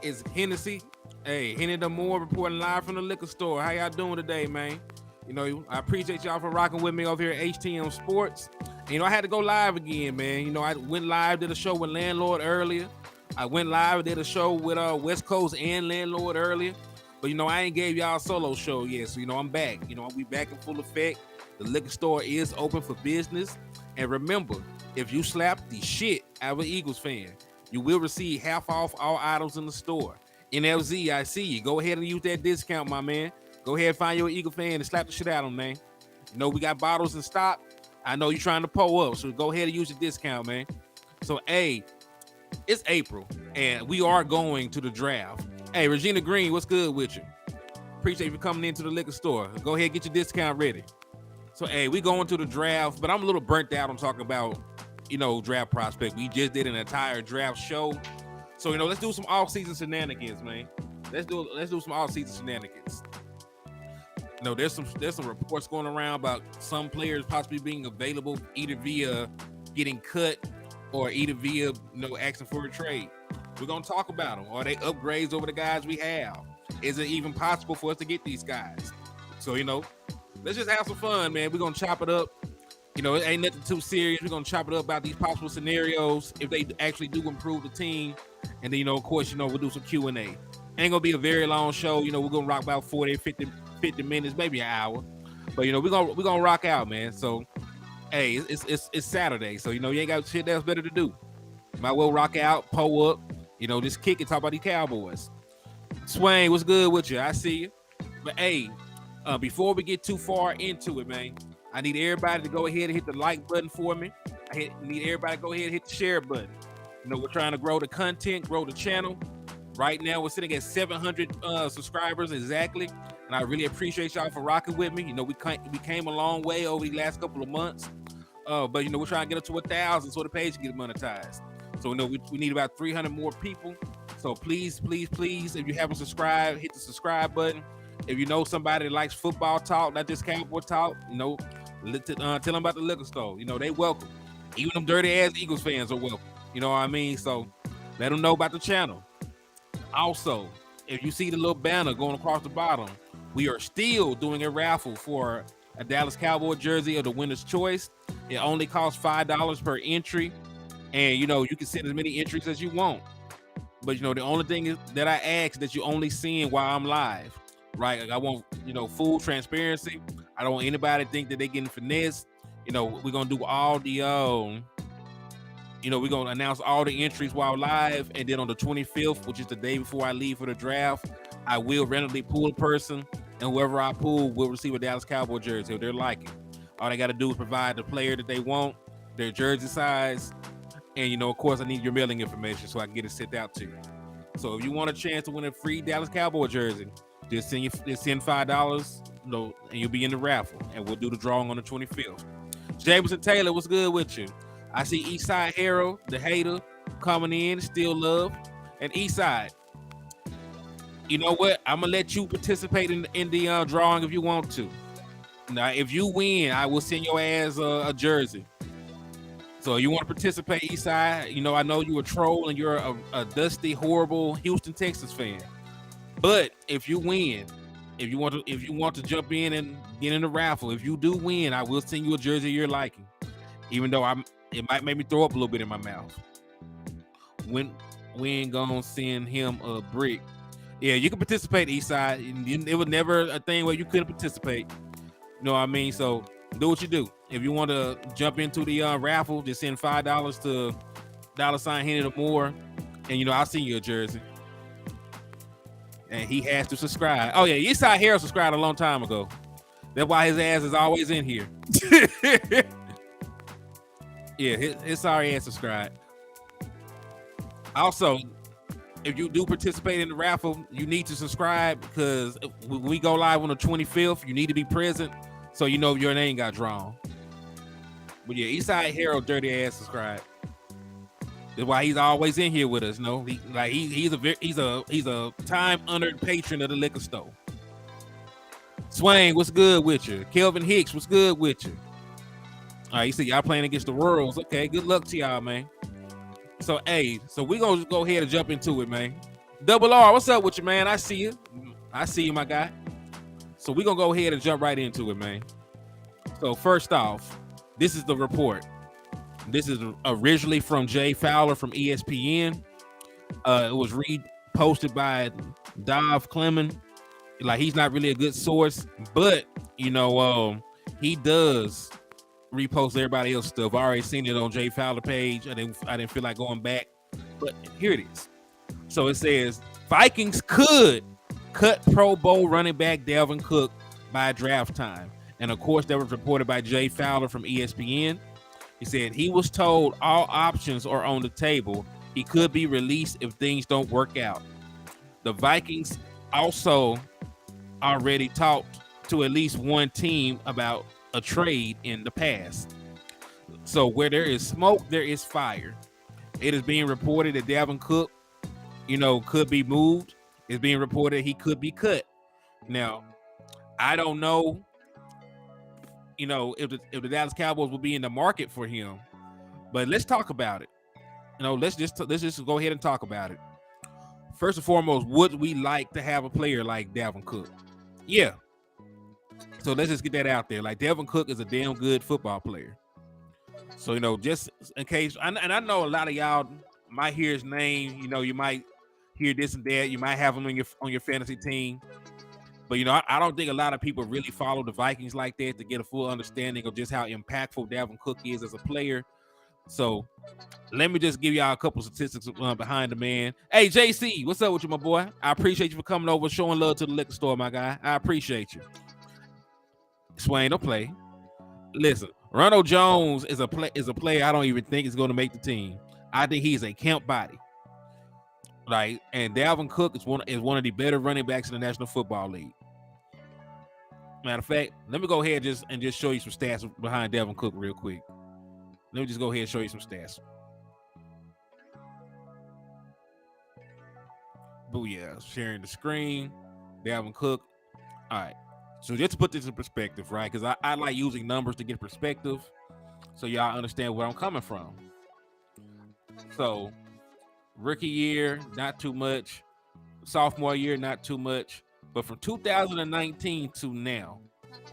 It's Hennessy. Hey, Hennythemoor reporting live from the liquor store. How y'all doing today, man? You know, I appreciate y'all for rocking with me over here at HTM Sports. And, I had to go live again, man. I went live, did a show with Landlord earlier. I went live, did a show with West Coast and Landlord earlier. But, I ain't gave y'all a solo show yet. So, I'm back. I'll be back in full effect. The liquor store is open for business. And remember, if you slap the shit out of an Eagles fan, you will receive half off all items in the store. NFZ, I see you. Go ahead and use that discount, my man. Go ahead and find your Eagle fan and slap the shit out of them, man. We got bottles in stock. I know you're trying to pull up, so go ahead and use the discount, man. So, hey, it's April, and we are going to the draft. Hey, Regina Green, what's good with you? Appreciate you for coming into the liquor store. Go ahead and get your discount ready. So, hey, we going to the draft, but I'm a little burnt out on talking about, draft prospect. We just did an entire draft show. So, let's do some off-season shenanigans, man. Let's do some off-season shenanigans. There's some reports going around about some players possibly being available either via getting cut or either via asking for a trade. We're gonna talk about them. Are they upgrades over the guys we have? Is it even possible for us to get these guys? So let's just have some fun, man. We're gonna chop it up. It ain't nothing too serious. We're gonna chop it up about these possible scenarios if they actually do improve the team, and then of course we'll do some Q&A. Ain't gonna be a very long show. We're gonna rock about 40, 50 minutes, maybe an hour. But we're gonna rock out, man. So hey, it's Saturday, so you ain't got shit else better to do. Might well rock out, pull up, just kick and talk about these Cowboys. Swain, what's good with you? I see you. But hey, before we get too far into it, man, I need everybody to go ahead and hit the like button for me. Need everybody to go ahead and hit the share button. We're trying to grow the content, grow the channel. Right now, we're sitting at 700 subscribers exactly, and I really appreciate y'all for rocking with me. We came a long way over the last couple of months, but we're trying to get up to 1,000 so the page can get monetized. So we need about 300 more people. So please, if you haven't subscribed, hit the subscribe button. If you know somebody that likes football talk, not just Cowboy talk, tell them about the liquor store. They welcome. Even them dirty ass Eagles fans are welcome. You know what I mean? So let them know about the channel. Also, if you see the little banner going across the bottom, we are still doing a raffle for a Dallas Cowboy jersey of the winner's choice. It only costs $5 per entry, and you can send as many entries as you want. But the only thing is that I ask that you only send while I'm live, right? Like I want full transparency. I don't want anybody to think that they're getting finessed. We're gonna do all the we're going to announce all the entries while live, and then on the 25th, which is the day before I leave for the draft, I will randomly pull a person, and whoever I pull will receive a Dallas Cowboy jersey if they're liking. All they got to do is provide the player that they want, their jersey size, and, of course, I need your mailing information so I can get it sent out to you. So if you want a chance to win a free Dallas Cowboy jersey, just send $5, and you'll be in the raffle, and we'll do the drawing on the 25th. Jameson Taylor, what's good with you? I see Eastside Harold, the hater, coming in, still love. And Eastside, you know what? I'm going to let you participate in the drawing if you want to. Now, if you win, I will send your ass a jersey. So you want to participate, Eastside? I know you're a troll and you're a dusty, horrible Houston Texas fan. But if you win, if you want to jump in and get in the raffle, if you do win, I will send you a jersey you're liking. Even though it might make me throw up a little bit in my mouth. We ain't gonna send him a brick. Yeah, you can participate, Eastside. It was never a thing where you couldn't participate. You know what I mean? So do what you do. If you want to jump into the raffle, just send $5 to $Hennythemoor, and I'll send you a jersey. And he has to subscribe. Oh yeah, Eastside Harold subscribed a long time ago. That's why his ass is always in here. Yeah, his sorry ass subscribe. Also, if you do participate in the raffle, you need to subscribe because when we go live on the 25th, you need to be present so your name got drawn. But yeah, Eastside Harold dirty ass subscribe. That's why he's always in here with us. He's a time-honored patron of the liquor store. Swain, what's good with you? Kelvin Hicks, what's good with you? All right, you see y'all playing against the Royals. Okay, good luck to y'all, man. So we're going to go ahead and jump into it, man. Double R, what's up with you, man? I see you. I see you, my guy. So we're going to go ahead and jump right into it, man. So first off, this is the report. This is originally from Jay Fowler from ESPN. It was reposted by Dov Clemon. Like, he's not really a good source, but, he does repost everybody else's stuff. I already seen it on Jay Fowler page. I didn't feel like going back, but here it is. So it says Vikings could cut Pro Bowl running back Dalvin Cook by draft time. And of course, that was reported by Jay Fowler from ESPN. He said he was told all options are on the table. He could be released if things don't work out. The Vikings also already talked to at least one team about a trade in the past. So where there is smoke, there is fire. It is being reported that Dalvin Cook, could be moved. It's being reported he could be cut. Now, I don't know, if the Dallas Cowboys will be in the market for him, but let's talk about it. Let's just go ahead and talk about it. First and foremost, would we like to have a player like Dalvin Cook? Yeah. So let's just get that out there. Like, Dalvin Cook is a damn good football player. So, just in case, and I know a lot of y'all might hear his name, you might hear this and that. You might have him on your fantasy team. But, I don't think a lot of people really follow the Vikings like that to get a full understanding of just how impactful Dalvin Cook is as a player. So let me just give y'all a couple statistics behind the man. Hey, JC, what's up with you, my boy? I appreciate you for coming over, showing love to the liquor store, my guy. I appreciate you. Swain, don't play. Listen, Ronald Jones is a player I don't even think is going to make the team. I think he's a camp body. Right, and Dalvin Cook is one of the better running backs in the National Football League. Matter of fact, let me go ahead and just show you some stats behind Dalvin Cook real quick. Let me just go ahead and show you some stats. Booyah, sharing the screen. Dalvin Cook. All right, so just to put this in perspective, right? Because I like using numbers to get perspective, so y'all understand where I'm coming from. So, rookie year, not too much. Sophomore year, not too much. But from 2019 to now,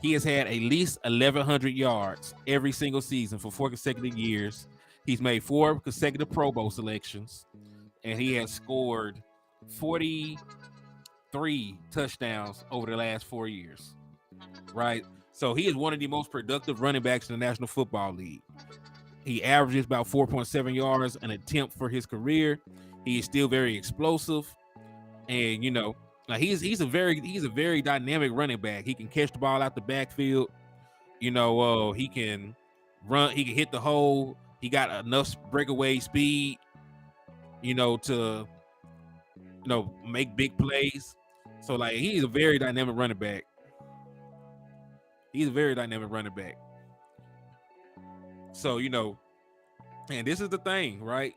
he has had at least 1,100 yards every single season for 4 consecutive years. He's made 4 consecutive Pro Bowl selections, and he has scored 43 touchdowns over the last 4 years. Right? So he is one of the most productive running backs in the National Football League. He averages about 4.7 yards an attempt for his career. He is still very explosive, and like he's a very dynamic running back. He can catch the ball out the backfield. He can run. He can hit the hole. He got enough breakaway speed, to make big plays. So like he's a very dynamic running back. So, and this is the thing, right?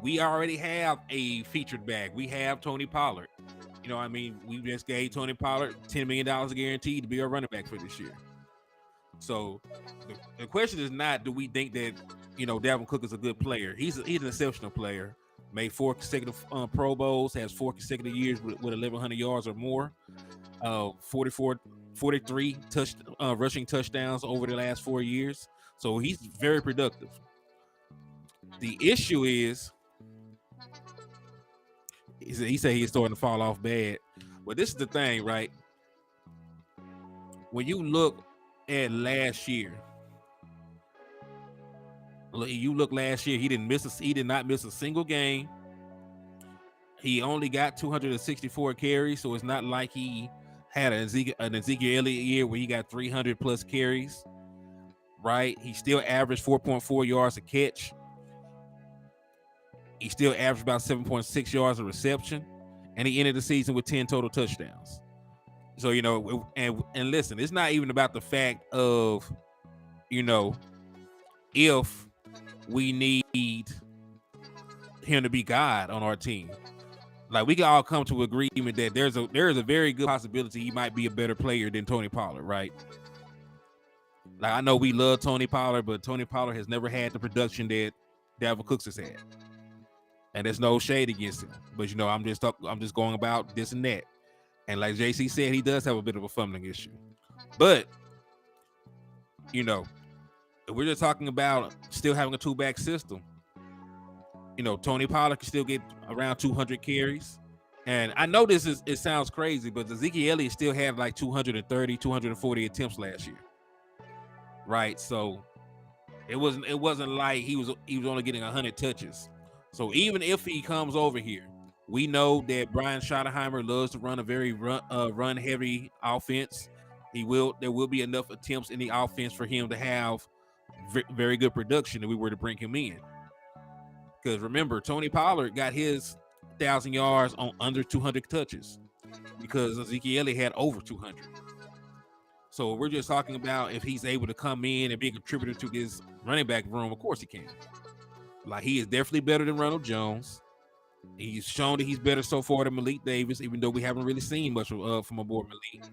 We already have a featured back. We have Tony Pollard. We just gave Tony Pollard $10 million guaranteed to be our running back for this year. So the question is not, do we think that, Dalvin Cook is a good player? He's an exceptional player. Made 4 consecutive Pro Bowls, has 4 consecutive years with 1,100 yards or more. 43 rushing touchdowns over the last 4 years. So he's very productive. The issue is, he said he's starting to fall off bad. But this is the thing, right? When you look at last year, he did not miss a single game. He only got 264 carries, so it's not like he had an Ezekiel Elliott year where he got 300 plus carries. Right? He still averaged 4.4 yards a catch. He still averaged about 7.6 yards a reception, and he ended the season with 10 total touchdowns. So, and listen, it's not even about the fact of, if we need him to be God on our team. Like, we can all come to agreement that there is a very good possibility he might be a better player than Tony Pollard, right? Like, I know we love Tony Pollard, but Tony Pollard has never had the production that Dalvin Cook has had. and there's no shade against him. But I'm just going about this and that. And like JC said, he does have a bit of a fumbling issue. But if we're just talking about still having a two-back system, Tony Pollard can still get around 200 carries. And I know it sounds crazy, but Ezekiel Elliott still had like 230, 240 attempts last year. Right? So it wasn't like he was only getting 100 touches. So even if he comes over here, we know that Brian Schottenheimer loves to run a very run heavy offense. There will be enough attempts in the offense for him to have very good production if we were to bring him in. Because remember, Tony Pollard got his 1,000 yards on under 200 touches because Ezekiel Elliott had over 200. So we're just talking about if he's able to come in and be a contributor to this running back room. Of course he can. Like, he is definitely better than Ronald Jones. He's shown that he's better so far than Malik Davis, even though we haven't really seen much from aboard Malik.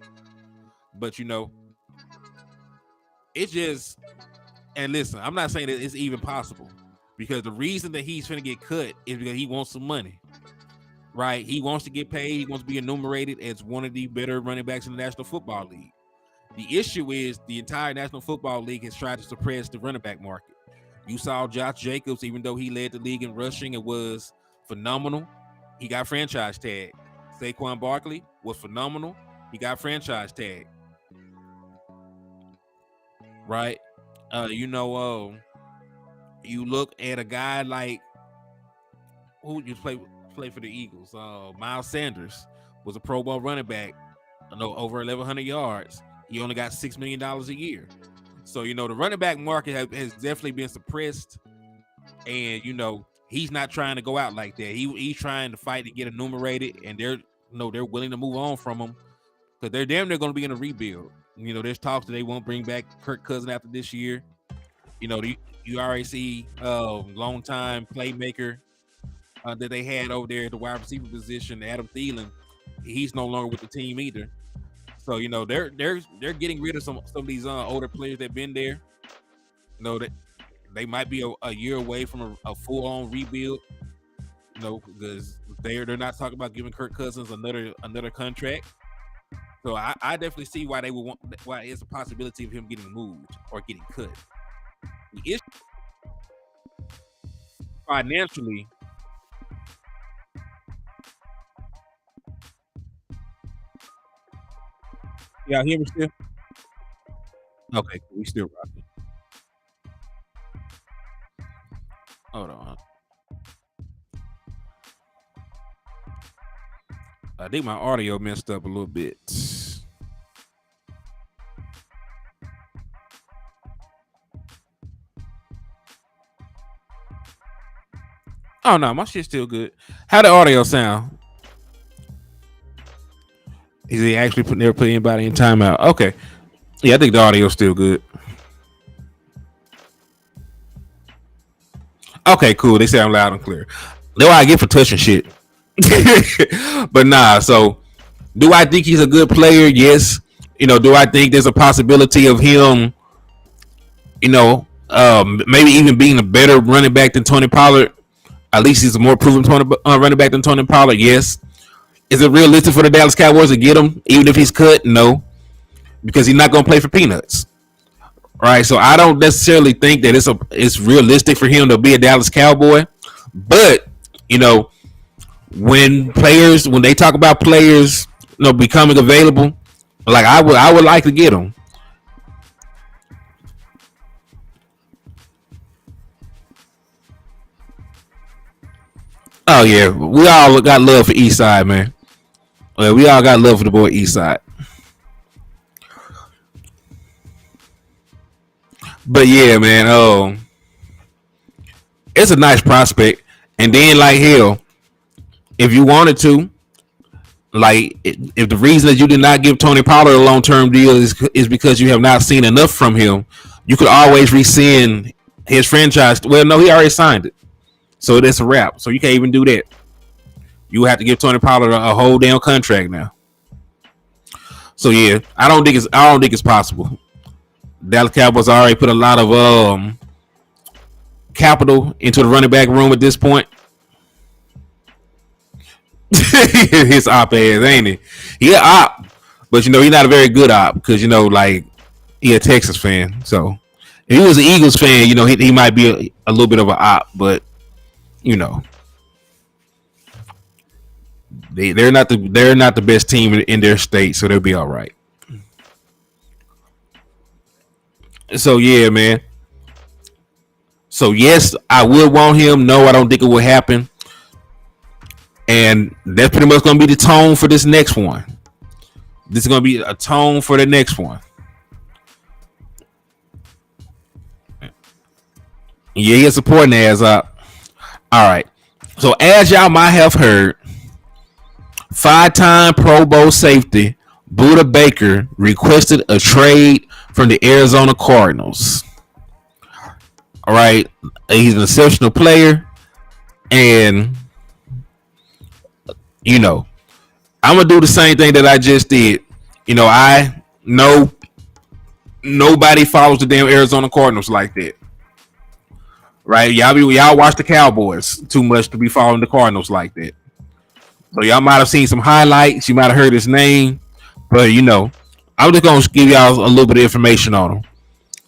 But it's just, and listen, I'm not saying that it's even possible, because the reason that he's going to get cut is because he wants some money, right? He wants to get paid. He wants to be enumerated as one of the better running backs in the National Football League. The issue is the entire National Football League has tried to suppress the running back market. You saw Josh Jacobs, even though he led the league in rushing, it was phenomenal. He got franchise tag. Saquon Barkley was phenomenal. He got franchise tag. Right? You look at a guy like who just play for the Eagles. Miles Sanders was a Pro Bowl running back. Over 1,100 yards. He only got $6 million a year. So, the running back market has definitely been suppressed. And, he's not trying to go out like that. He's trying to fight to get enumerated. And they're willing to move on from him, because they're damn near going to be in a rebuild. There's talks that they won't bring back Kirk Cousins after this year. You already see long-time playmaker that they had over there at the wide receiver position, Adam Thielen. He's no longer with the team either. So they're getting rid of some of these older players that've been there. That they might be a year away from a full-on rebuild. Because they're not talking about giving Kirk Cousins another contract. So I definitely see why why it's a possibility of him getting moved or getting cut. The issue financially. Y'all hear me still? Okay, we still rocking. Hold on. I think my audio messed up a little bit. Oh no, my shit's still good. How the audio sound? Is he actually never put anybody in timeout? Okay. Yeah, I think the audio's still good. Okay, cool. They say I'm loud and clear. That's what I get for touching shit. But nah, so do I think he's a good player? Yes. Do I think there's a possibility of him, maybe even being a better running back than Tony Pollard? At least he's a more proven running back than Tony Pollard. Yes. Is it realistic for the Dallas Cowboys to get him, even if he's cut? No, because he's not going to play for peanuts. Right. So I don't necessarily think that it's realistic for him to be a Dallas Cowboy. But when they talk about players, becoming available, like I would like to get them. Oh yeah, we all got love for Eastside, man. We all got love for the boy Eastside. But yeah, man, it's a nice prospect. And then, like, hell, if you wanted to, like, if the reason that you did not give Tony Pollard a long-term deal is because you have not seen enough from him, you could always rescind his franchise. Well, no, he already signed it, so that's a wrap. So you can't even do that. You have to give Tony Pollard a whole damn contract now. So yeah, I don't think it's possible. Dallas Cowboys already put a lot of capital into the running back room at this point. His op ass, ain't he? He an op, but he's not a very good op because like he a Texas fan. So if he was an Eagles fan, he might be a little bit of an op, but you know they're not the best team in their state, so they'll be all right. So yeah, man. So yes, I would want him. No, I don't think it will happen. And that's pretty much going to be the tone for this next one. This is going to be a tone for the next one. Yeah, he's supporting ass up. All right. So as y'all might have heard, 5-time Pro Bowl safety Buda Baker requested a trade from the Arizona Cardinals. All right. He's an exceptional player. And, I'm going to do the same thing that I just did. I know nobody follows the damn Arizona Cardinals like that. Right? Y'all watch the Cowboys too much to be following the Cardinals like that. So y'all might have seen some highlights. You might have heard his name. But, I'm just going to give y'all a little bit of information on him.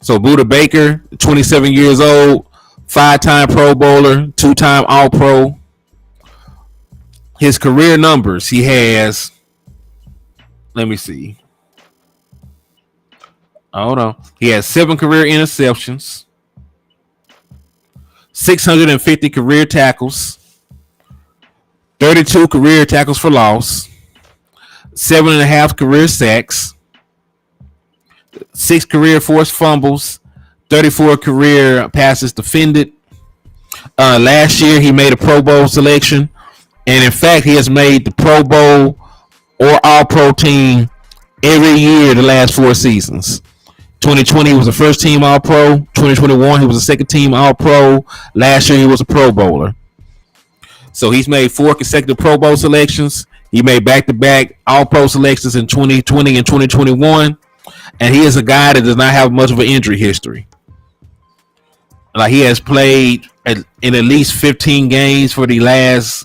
So Buda Baker, 27 years old, 5-time Pro Bowler, 2-time All-Pro. His career numbers, he has, let me see. Hold on. He has 7 career interceptions, 650 career tackles, 32 career tackles for loss, 7.5 career sacks, 6 career forced fumbles, 34 career passes defended. Last year, he made a Pro Bowl selection. And in fact, he has made the Pro Bowl or All-Pro team every year the last 4 seasons. 2020, he was a first-team All-Pro. 2021, he was a second-team All-Pro. Last year, he was a Pro Bowler. So he's made 4 consecutive Pro Bowl selections. He made back-to-back All-Pro selections in 2020 and 2021. And he is a guy that does not have much of an injury history. Like, he has played in at least 15 games for the last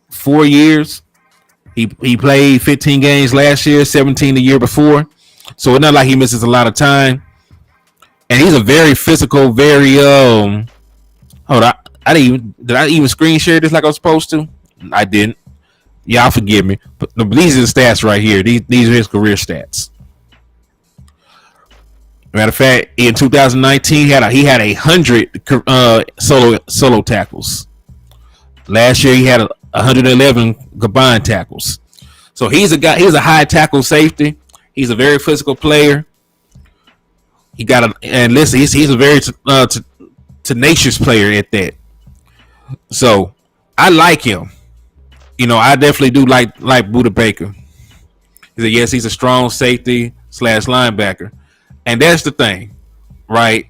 4 years. He played 15 games last year, 17 the year before. So it's not like he misses a lot of time. And he's a very physical, very hold on. Did I even screen share this like I was supposed to? I didn't. Y'all forgive me. But these are the stats right here. These are his career stats. Matter of fact, in 2019, he had 100 solo tackles. Last year, he had 111 combined tackles. So he's a guy. He's a high tackle safety. He's a very physical player. He's a very tenacious player at that. So I like him. I definitely do like Buda Baker. He's a strong safety / linebacker. And that's the thing, right?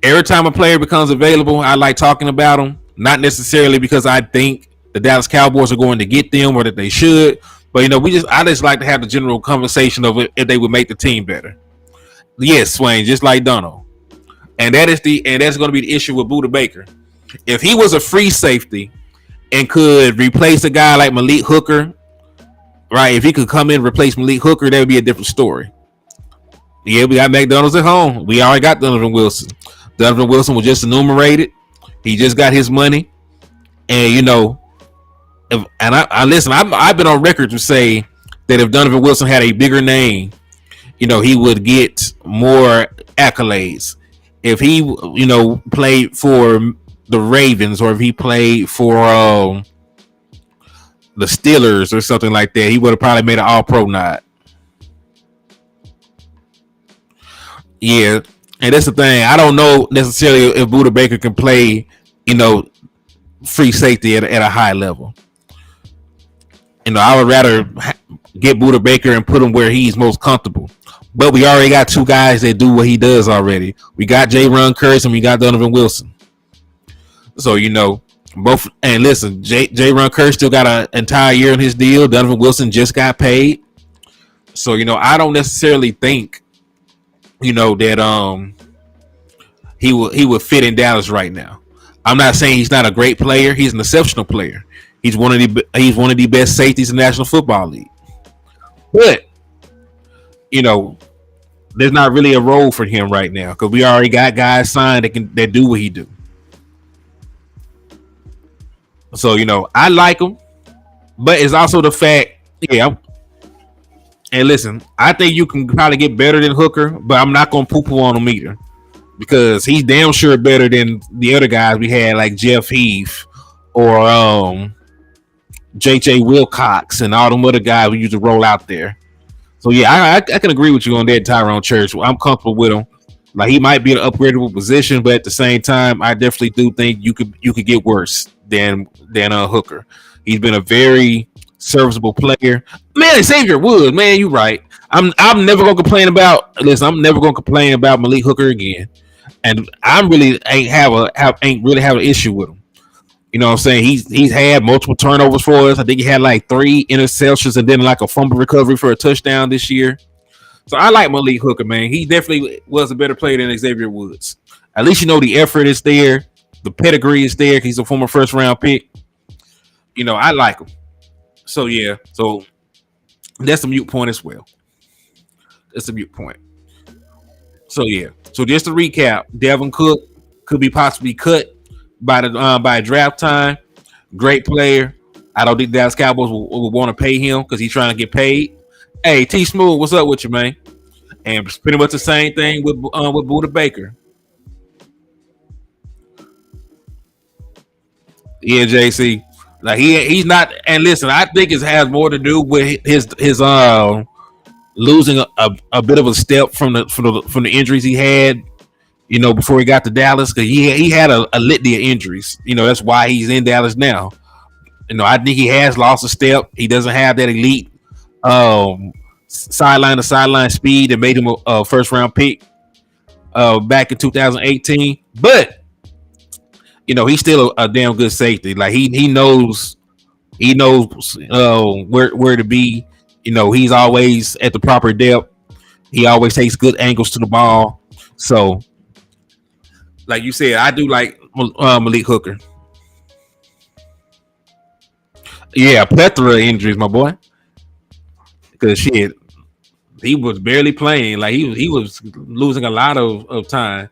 Every time a player becomes available, I like talking about him. Not necessarily because I think the Dallas Cowboys are going to get them or that they should, but I just like to have the general conversation of if they would make the team better. Yes, Swain, just like Donald. And that's going to be the issue with Buda Baker. If he was a free safety and could replace a guy like Malik Hooker, right? If he could come in and replace Malik Hooker, that would be a different story. Yeah, we got McDonald's at home. We already got Donovan Wilson. Donovan Wilson was just enumerated. He just got his money. And, I've been on record to say that if Donovan Wilson had a bigger name, he would get more accolades. If he, played for the Ravens or if he played for the Steelers or something like that, he would have probably made an All-Pro nod. Yeah, and that's the thing. I don't know necessarily if Buda Baker can play, free safety at a high level. I would rather get Buda Baker and put him where he's most comfortable. But we already got 2 guys that do what he does already. We got J-Ron Curse and we got Donovan Wilson. So, both. And listen, J-Ron Curse still got an entire year on his deal. Donovan Wilson just got paid. So, I don't necessarily think that he would fit in Dallas right now. I'm not saying he's not a great player. He's an exceptional player. He's one of the best safeties in the National Football League. But you know, there's not really a role for him right now because we already got guys signed that do what he do. So I like him, but it's also the fact, yeah. And listen, I think you can probably get better than Hooker, but I'm not gonna poo-poo on him either because he's damn sure better than the other guys we had like Jeff Heath or J.J. Wilcox and all them other guys we used to roll out there. So yeah, I can agree with you on that, Tyrone Church. I'm comfortable with him. Like he might be an upgradable position, but at the same time, I definitely do think you could get worse than Hooker. He's been a very serviceable player. Man, Xavier Woods, man, you right. I'm never gonna complain about. Listen, I'm never gonna complain about Malik Hooker again, and I really ain't really have an issue with him. You know what I'm saying? He's had multiple turnovers for us. I think he had like 3 interceptions and then like a fumble recovery for a touchdown this year. So I like Malik Hooker, man. He definitely was a better player than Xavier Woods. At least the effort is there. The pedigree is there. He's a former first-round pick. I like him. So, yeah. So, that's a mute point as well. That's a mute point. So, yeah. So, just to recap, Devin Cook could be possibly cut by draft time. Great player. I don't think Dallas Cowboys will want to pay him because he's trying to get paid. Hey, T Smooth, what's up with you, man? And it's pretty much the same thing with Buda Baker. Yeah, JC. Like he's not. And listen, I think it has more to do with his losing a bit of a step from the injuries he had. Before he got to Dallas, because he had a litany of injuries. That's why he's in Dallas now. I think he has lost a step. He doesn't have that elite sideline to sideline speed that made him a first round pick back in 2018. But he's still a damn good safety. Like he knows where to be. He's always at the proper depth. He always takes good angles to the ball. So, like you said, I do like Malik Hooker. Yeah, plethora of injuries, my boy. Because shit, he was barely playing. Like he was losing a lot of time.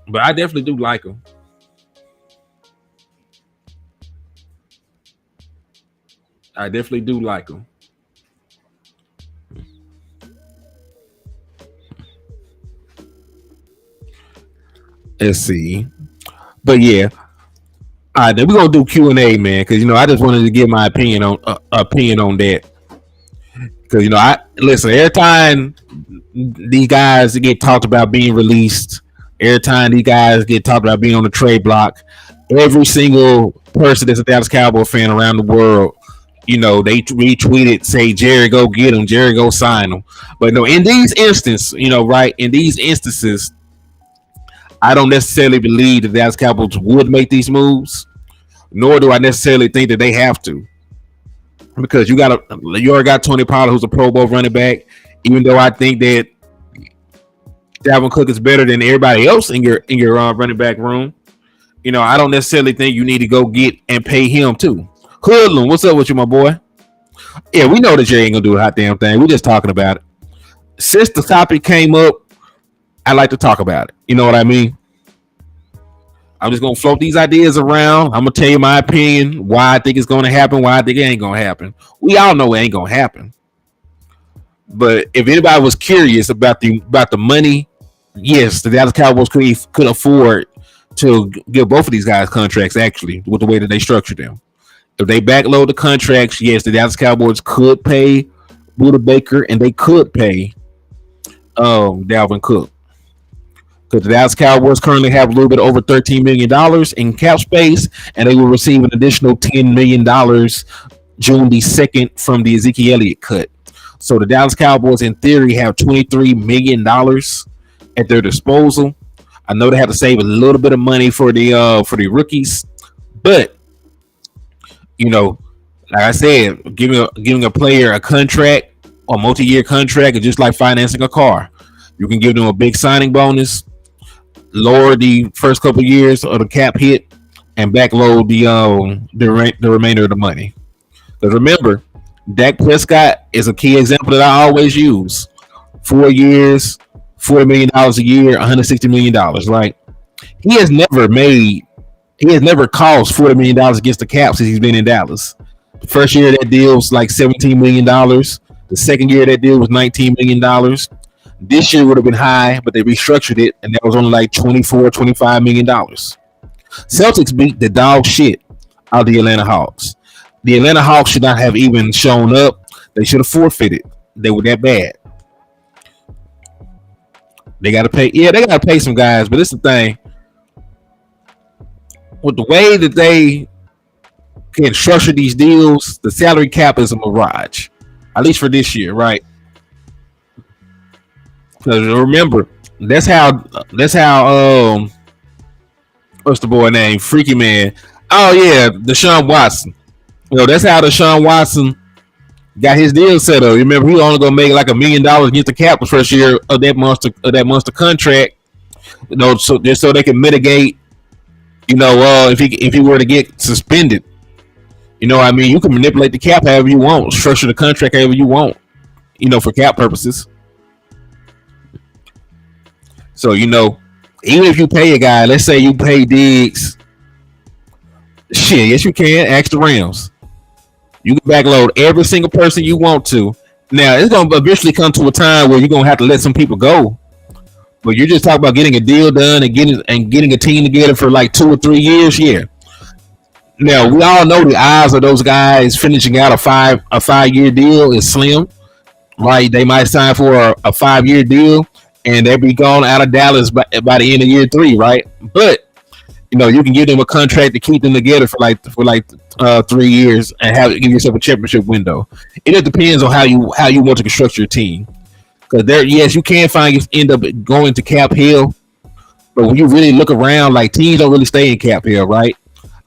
But I definitely do like him. I definitely do like him. Let's see. But yeah. All right, then we're gonna do Q&A, man, because I just wanted to give my opinion on that. Because I listen, every time these guys get talked about being released, every time these guys get talked about being on the trade block, every single person that's a Dallas Cowboy fan around the world, they retweeted, say, Jerry, go get him, Jerry, go sign him. But no, in these instances, right, in these instances, I don't necessarily believe the Dallas Cowboys would make these moves, nor do I necessarily think that they have to. Because you already got Tony Pollard, who's a Pro Bowl running back. Even though I think that Dalvin Cook is better than everybody else in your running back room, I don't necessarily think you need to go get and pay him too. Hoodlum, what's up with you, my boy? Yeah, we know that Jerry ain't gonna do a hot damn thing. We're just talking about it. Since the topic came up, I like to talk about it. You know what I mean? I'm just gonna float these ideas around. I'm gonna tell you my opinion, why I think it's gonna happen, why I think it ain't gonna happen. We all know it ain't gonna happen. But if anybody was curious about the money, yes, the Dallas Cowboys could afford to give both of these guys contracts. Actually, with the way that they structured them, if they backload the contracts, yes, the Dallas Cowboys could pay Buda Baker and they could pay Dalvin Cook. Because the Dallas Cowboys currently have a little bit over $13 million in cap space, and they will receive an additional $10 million June the 2nd from the Ezekiel Elliott cut. So the Dallas Cowboys, in theory, have $23 million at their disposal. I know they have to save a little bit of money for the rookies, but like I said, giving a player a contract or multi-year contract is just like financing a car. You can give them a big signing bonus, lower the first couple of years of the cap hit, and backload the remainder of the money. Because remember, Dak Prescott is a key example that I always use. 4 years, $40 million a year, $160 million. Right? He has never made. He has never cost $40 million against the cap since he's been in Dallas. The first year of that deal was like $17 million. The second year of that deal was $19 million. This year would have been high, but they restructured it, and that was only like $25 million. Celtics beat the dog shit out of the Atlanta Hawks. The Atlanta Hawks should not have even shown up. They should have forfeited. They were that bad. They got to pay. Yeah, they got to pay some guys, but it's the thing. With the way that they can structure these deals, the salary cap is a mirage. At least for this year, right? Because remember, that's how what's the boy name? Freaky Man. Oh yeah, Deshaun Watson. That's how Deshaun Watson got his deal set up. Remember, he only gonna make like $1 million against the cap the first year of that monster contract. So just so they can mitigate. If he were to get suspended, what I mean, you can manipulate the cap however you want, structure the contract however you want, for cap purposes. So even if you pay a guy, let's say you pay Diggs, shit, yes you can. Ask the Rams. You can backload every single person you want to. Now it's gonna eventually come to a time where you're gonna have to let some people go. But you're just talking about getting a deal done and getting a team together for like 2 or 3 years, yeah. Now we all know the odds of those guys finishing out a 5-year deal is slim. Right? They might sign for a 5-year deal and they'll be gone out of Dallas by the end of year 3, right? But you can give them a contract to keep them together for 3 years and give yourself a championship window. It just depends on how you want to construct your team. Because yes, you can end up going to Cap Hill, but when you really look around, like teams don't really stay in Cap Hill, right?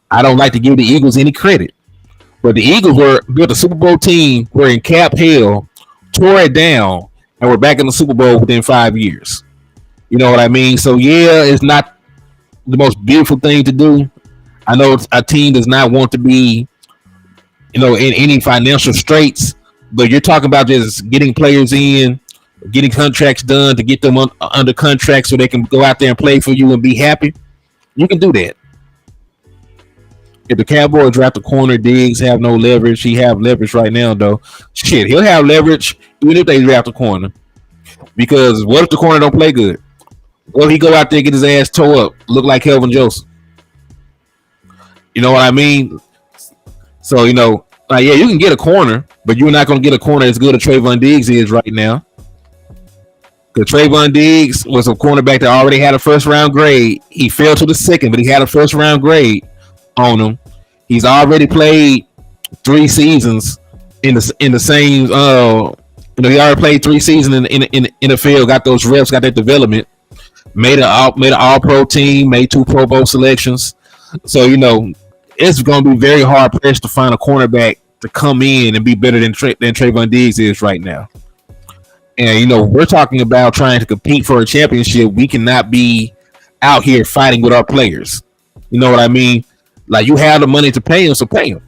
I don't like to give the Eagles any credit, but the Eagles built a Super Bowl team, were in Cap Hill, tore it down, and we're back in the Super Bowl within 5 years. You know what I mean? So yeah, it's not the most beautiful thing to do. I know a team does not want to be, in any financial straits, but you're talking about just getting players in, getting contracts done to get them under contract so they can go out there and play for you and be happy. You can do that. If the Cowboys draft a corner, Diggs have no leverage. He have leverage right now, though. Shit, he'll have leverage even if they draft a corner. Because what if the corner don't play good? What if he go out there and get his ass tore up, look like Kelvin Joseph? You know what I mean? So, yeah, you can get a corner, but you're not going to get a corner as good as Trayvon Diggs is right now. Because Trayvon Diggs was a cornerback that already had a first-round grade. He fell to the second, but he had a first-round grade on him. He's already played 3 seasons in the same. He already played 3 seasons in the field. Got those reps, got that development. Made an All-Pro team. Made 2 Pro Bowl selections. So it's going to be very hard pressed to find a cornerback to come in and be better than Trayvon Diggs is right now. And we're talking about trying to compete for a championship. We cannot be out here fighting with our players. You know what I mean? Like, you have the money to pay them, so pay them.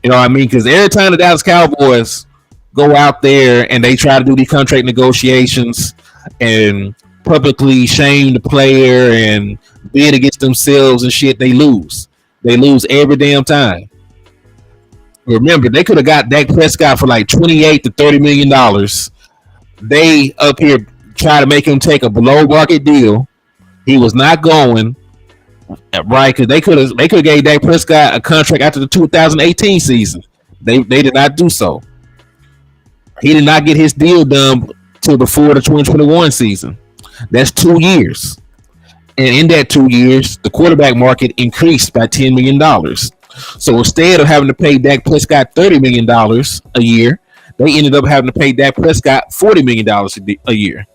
You know what I mean? Because every time the Dallas Cowboys go out there and they try to do these contract negotiations and publicly shame the player and bid against themselves and shit, they lose. They lose every damn time. Remember, they could have got Dak Prescott for like $28 to $30 million. They up here try to make him take a below market deal. He was not going, right? Because they could have gave Dak Prescott a contract after the 2018 season. They did not do so. He did not get his deal done till before the 2021 season. That's 2 years. And in that 2 years, the quarterback market increased by $10 million. So instead of having to pay Dak Prescott $30 million a year, they ended up having to pay Dak Prescott $40 million a year.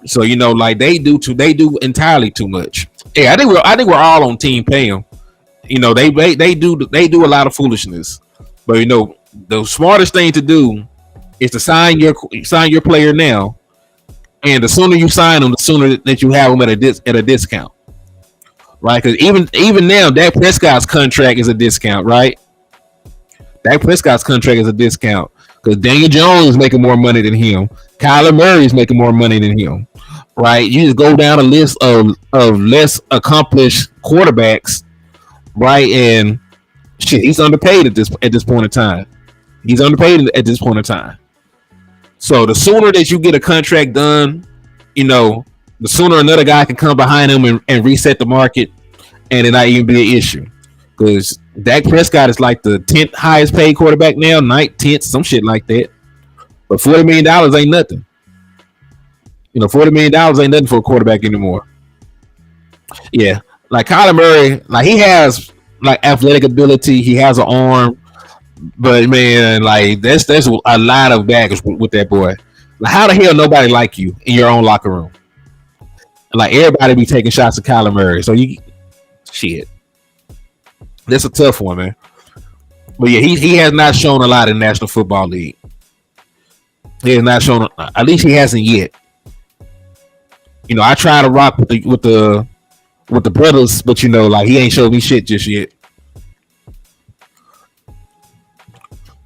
So like they do entirely too much. Yeah, I think we're all on team pay them. They do a lot of foolishness, but the smartest thing to do is to sign your player now, and the sooner you sign them, the sooner that you have them at a discount. right? Because even now, Dak Prescott's contract is a discount, right? Dak Prescott's contract is a discount because Daniel Jones is making more money than him. Kyler Murray is making more money than him, right? You just go down a list of less accomplished quarterbacks, right? And shit, he's underpaid at this point in time. He's underpaid at this point in time. So the sooner that you get a contract done, the sooner another guy can come behind him and reset the market, and it not even be an issue. Because Dak Prescott is like the 10th highest paid quarterback now, 9th, 10th, some shit like that. But $40 million ain't nothing. $40 million ain't nothing for a quarterback anymore. Yeah, like Kyler Murray, like he has like athletic ability, he has an arm, but man, like there's a lot of baggage with that boy. Like how the hell nobody like you in your own locker room? Like everybody be taking shots at Kyler Murray, so shit. That's a tough one, man. But yeah, he has not shown a lot in the National Football League. He has not shown, at least he hasn't yet. I try to rock with the brothers, but like he ain't showed me shit just yet.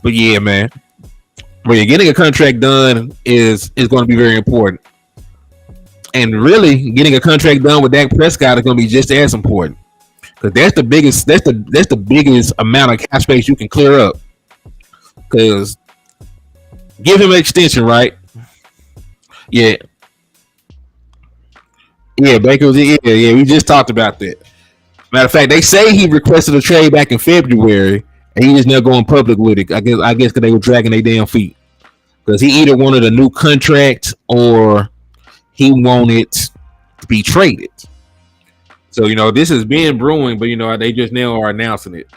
But yeah, man. But yeah, getting a contract done is going to be very important. And really, getting a contract done with Dak Prescott is going to be just as important. Because that's the biggest amount of cap space you can clear up. Because give him an extension, right? Yeah. Yeah, Baker. Yeah. We just talked about that. Matter of fact, they say he requested a trade back in February, and he just never going public with it. I guess because they were dragging their damn feet. Because he either wanted a new contract or he wanted to be traded. So this has been brewing, but they just now are announcing it.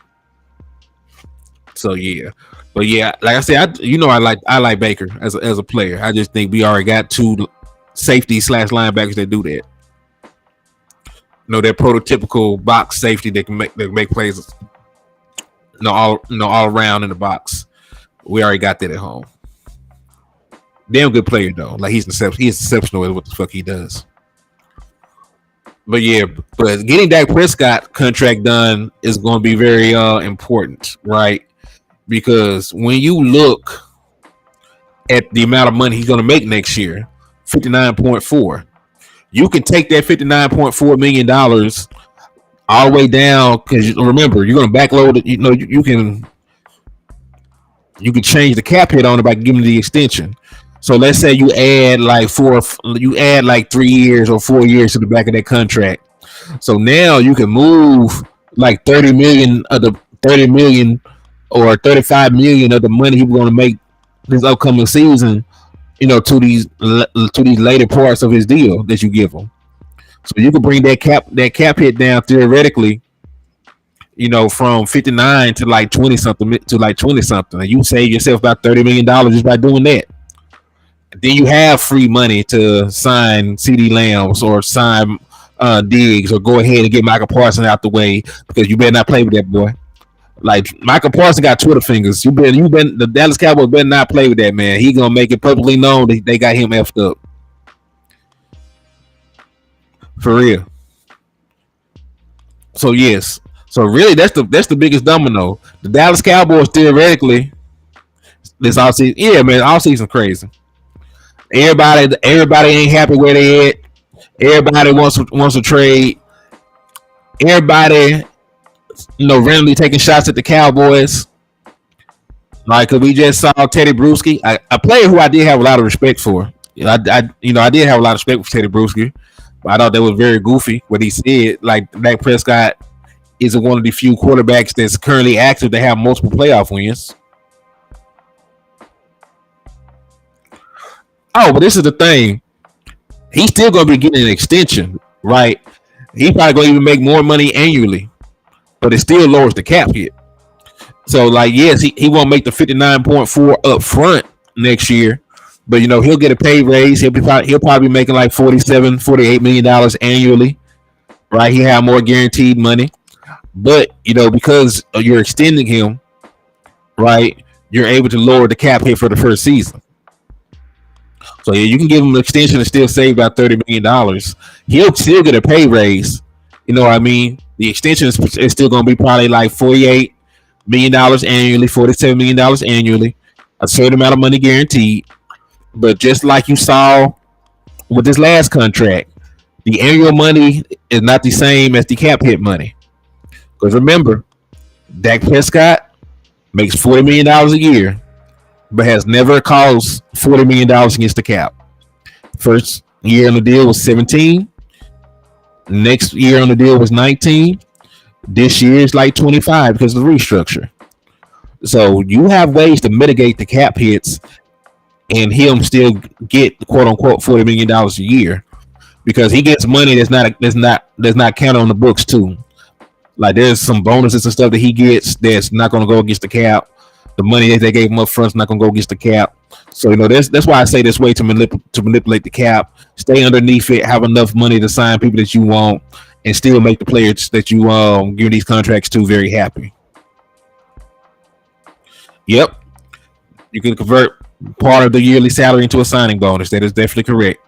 So yeah, but yeah, like I said, I like Baker as a player. I just think we already got two safety / linebackers that do that. That prototypical box safety that can make plays, all around in the box. We already got that at home. Damn good player though. Like he's exceptional at what the fuck he does. But yeah, but getting Dak Prescott contract done is going to be very important, right? Because when you look at the amount of money he's going to make next year, 59.4, you can take that $59.4 million all the way down. Because remember, you're going to backload it. You can change the cap hit on it by giving the extension. So let's say you add like 3 years or 4 years to the back of that contract. So now you can move like 30 million or 35 million of the money he's going to make this upcoming season, to these later parts of his deal that you give him. So you can bring that cap hit down theoretically, from 59 to like 20 something and you save yourself about $30 million just by doing that. Then you have free money to sign CD Lambs or sign Diggs or go ahead and get Michael Parsons out the way because you better not play with that boy. Like Michael Parsons got Twitter fingers. The Dallas Cowboys better not play with that man. He gonna make it publicly known that they got him effed up. For real. So yes. So really that's the biggest domino. The Dallas Cowboys theoretically this offseason. Yeah, man, offseason crazy. Everybody ain't happy where they at. Everybody wants to trade. Everybody, randomly taking shots at the Cowboys. Like, cause we just saw Teddy Bruschi, a player who I did have a lot of respect for. I did have a lot of respect for Teddy Bruschi. But I thought that was very goofy what he said. Like, Dak Prescott is one of the few quarterbacks that's currently active to have multiple playoff wins. Oh, but this is the thing. He's still going to be getting an extension, right? He's probably going to even make more money annually, but it still lowers the cap hit. So, like, yes, he won't make the 59.4 up front next year, but, he'll get a pay raise. He'll probably be making like $48 million annually, right? He'll have more guaranteed money. But, because you're extending him, right, you're able to lower the cap hit for the first season. So yeah, you can give him an extension and still save about $30 million. He'll still get a pay raise, You know what I mean? The extension is still going to be probably like $48 million annually, $47 million annually, a certain amount of money guaranteed. But just like you saw with this last contract, the annual money is not the same as the cap hit money. Because remember, Dak Prescott makes $40 million a year, but has never cost $40 million against the cap. First year on the deal was 17. Next year on the deal was 19. This year is like 25 because of the restructure. So you have ways to mitigate the cap hits and him still get quote unquote $40 million a year because he gets money that's not counted on the books too. Like there's some bonuses and stuff that he gets that's not going to go against the cap. The money that they gave him up front is not going to go against the cap. So that's why I say this way to manipulate the cap. Stay underneath it, have enough money to sign people that you want, and still make the players that you give these contracts to very happy. Yep, you can convert part of the yearly salary into a signing bonus. That is definitely correct.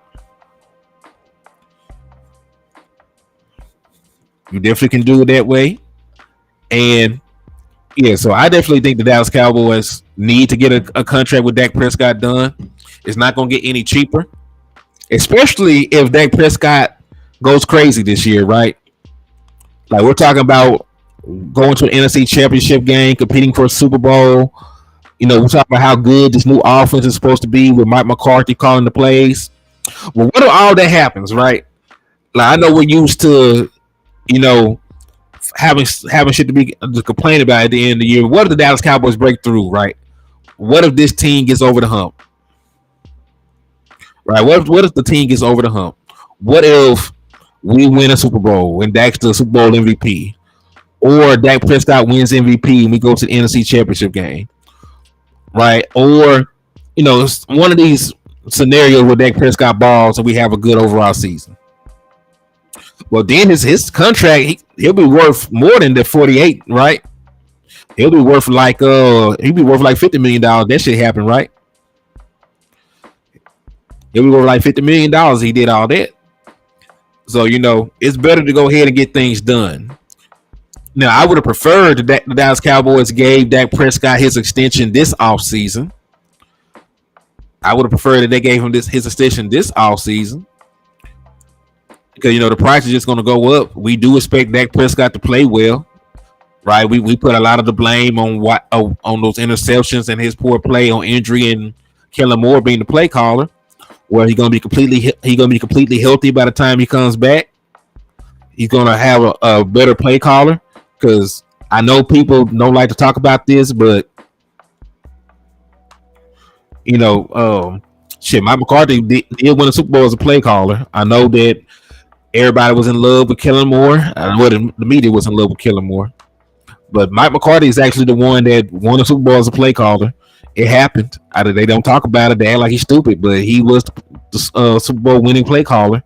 You definitely can do it that way. And yeah, so I definitely think the Dallas Cowboys need to get a contract with Dak Prescott done. It's not going to get any cheaper, especially if Dak Prescott goes crazy this year, right? Like we're talking about going to an NFC Championship game, competing for a Super Bowl. You know, we're talking about how good this new offense is supposed to be with Mike McCarthy calling the plays. Well, what if all that happens, right? Like I know we're used to, you know, having shit to complain about at the end of the year. What if the Dallas Cowboys break through, right? What if this team gets over the hump? Right? What if the team gets over the hump? What if we win a Super Bowl and Dak's the Super Bowl MVP? Or Dak Prescott wins MVP and we go to the NFC Championship game? Right? Or, you know, it's one of these scenarios where Dak Prescott balls and we have a good overall season. Well, then his contract, he'll be worth more than the 48, right? He'll be worth like $50 million. That shit happened, right? He'll be worth like $50 million. He did all that. So, you know, it's better to go ahead and get things done. Now, I would have preferred that the Dallas Cowboys gave Dak Prescott his extension this offseason. I would have preferred that they gave him his extension this offseason. Because, you know, the price is just going to go up. We do expect Dak Prescott to play well, right? We put a lot of the blame on those interceptions and his poor play on injury and Kellen Moore being the play caller. Well, he's going to be completely healthy by the time he comes back. He's going to have a better play caller because I know people don't like to talk about this, but you know, Mike McCarthy did win a Super Bowl as a play caller. I know that everybody was in love with Kellen Moore. The media was in love with Kellen Moore. But Mike McCarthy is actually the one that won a Super Bowl as a play caller. It happened. They don't talk about it. They act like he's stupid, but he was the Super Bowl winning play caller.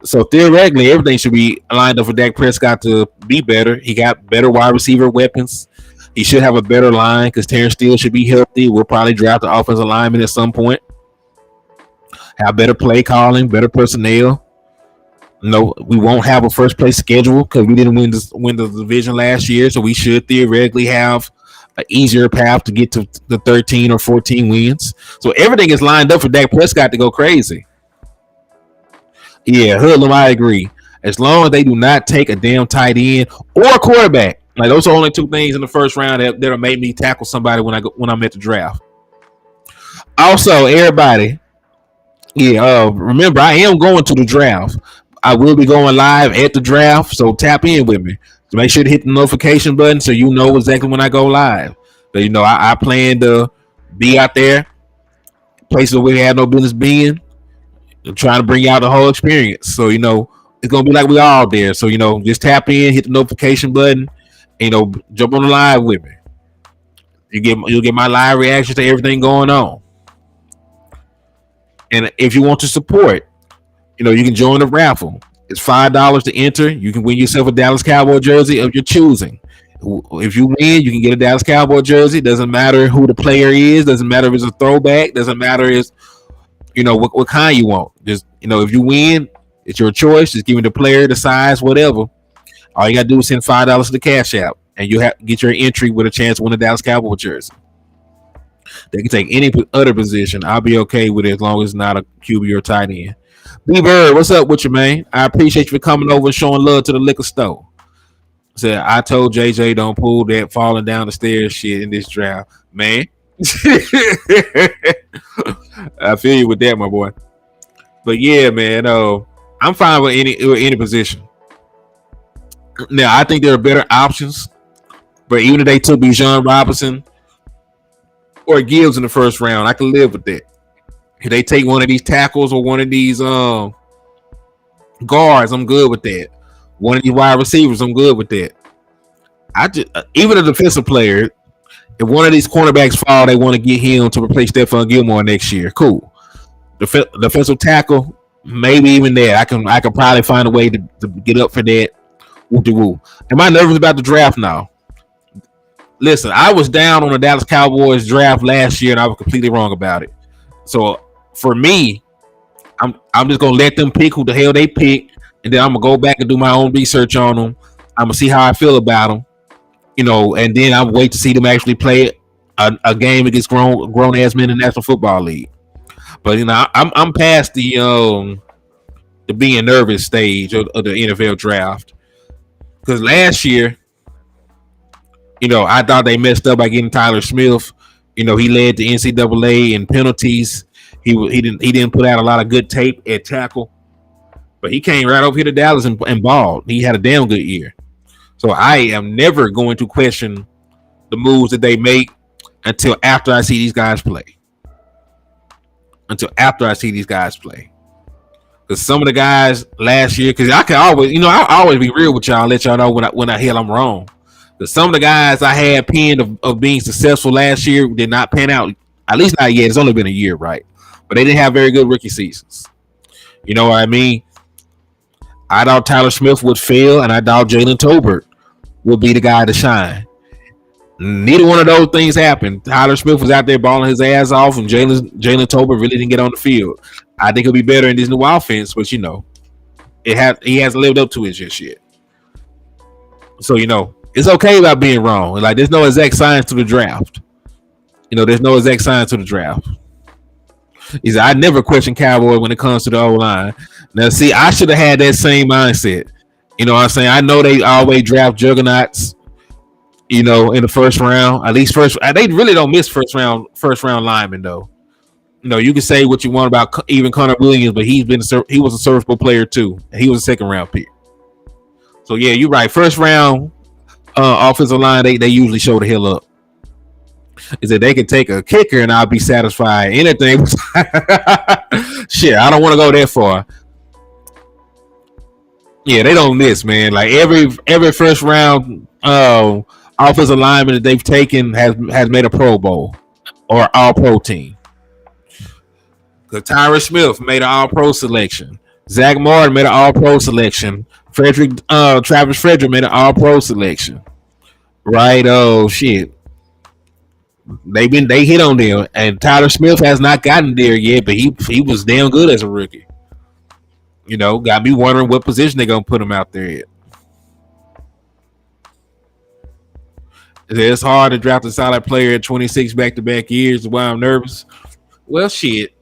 So theoretically, everything should be lined up for Dak Prescott to be better. He got better wide receiver weapons. He should have a better line because Terrence Steele should be healthy. We'll probably draft the offensive lineman at some point. Have better play calling, better personnel. No, we won't have a first place schedule because we didn't win the division last year. So we should theoretically have an easier path to get to the 13 or 14 wins. So everything is lined up for Dak Prescott to go crazy. Yeah, Hoodlum, I agree. As long as they do not take a damn tight end or a quarterback, like those are only two things in the first round that'll make me tackle somebody when I'm at the draft. Also, everybody, remember I am going to the draft. I will be going live at the draft, so tap in with me. So make sure to hit the notification button so you know exactly when I go live. But you know, I plan to be out there, places where we have no business being, trying to bring out the whole experience. So you know, it's gonna be like we all there. So you know, just tap in, hit the notification button, and, you know, jump on the live with me. You'll get my live reaction to everything going on. And if you want to support, you know, you can join the raffle. It's $5 to enter. You can win yourself a Dallas Cowboy jersey of your choosing. If you win, you can get a Dallas Cowboy jersey. Doesn't matter who the player is. Doesn't matter if it's a throwback. Doesn't matter if, you know, what kind you want. Just, you know, if you win, it's your choice. Just give me the player, the size, whatever. All you gotta do is send $5 to the Cash App, and you get your entry with a chance to win a Dallas Cowboys jersey. They can take any other position. I'll be okay with it as long as it's not a QB or tight end. B Bird, what's up with you, man? I appreciate you for coming over and showing love to the liquor store. Said I told JJ don't pull that falling down the stairs shit in this draft, man. I feel you with that, my boy. But yeah, man, I'm fine with any position. Now I think there are better options, but even if they took Bijan Robinson or Gibbs in the first round, I can live with that. If they take one of these tackles or one of these guards, I'm good with that. One of these wide receivers, I'm good with that. I just even a defensive player, if one of these cornerbacks fall, they want to get him to replace Stephon Gilmore next year. Cool. Defensive tackle, maybe even that. I can probably find a way to get up for that. Woo-de-woo. Am I nervous about the draft now? Listen, I was down on the Dallas Cowboys draft last year, and I was completely wrong about it. So for me, I'm just gonna let them pick who the hell they pick, and then I'm gonna go back and do my own research on them. I'm gonna see how I feel about them, and then I'll wait to see them actually play a game against grown ass men in the National Football League. But I'm past the being nervous stage of the NFL draft, because last year, I thought they messed up by getting Tyler Smith. He led the NCAA in penalties. He didn't put out a lot of good tape at tackle, but he came right over here to Dallas and balled. He had a damn good year. So I am never going to question the moves that they make until after I see these guys play. Because some of the guys last year, because I can always, I'll always be real with y'all and let y'all know when I hell I'm wrong. Because some of the guys I had pinned of being successful last year did not pan out. At least not yet. It's only been a year, right? But they didn't have very good rookie seasons. You know what I mean? I thought Tyler Smith would fail, and I thought Jalen Tolbert would be the guy to shine. Neither one of those things happened. Tyler Smith was out there balling his ass off, and Jalen Tolbert really didn't get on the field. I think he'll be better in this new offense, but he hasn't lived up to it just yet. So it's okay about being wrong. Like, there's no exact science to the draft. There's no exact science to the draft. He said, I never question Cowboys when it comes to the O-line. Now, see, I should have had that same mindset. You know what I'm saying? I know they always draft juggernauts, in the first round. At least they really don't miss first round linemen, though. You can say what you want about even Connor Williams, but he was a serviceable player, too. And he was a second-round pick. So, yeah, you're right. First round offensive line, they usually show the hell up. Is that they can take a kicker and I'll be satisfied. Anything. Shit, I don't want to go that far. Yeah, they don't miss, man. Like every first round offensive lineman that they've taken has made a Pro Bowl or All Pro team. Because Tyron Smith made an All Pro selection. Zach Martin made an All Pro selection. Travis Frederick made an All Pro selection. Right? Oh shit. They hit on them, and Tyler Smith has not gotten there yet, but he was damn good as a rookie. Got me wondering what position they're gonna put him out there at. It's hard to draft a solid player at 26 back-to-back years. Why I'm nervous? Well, shit.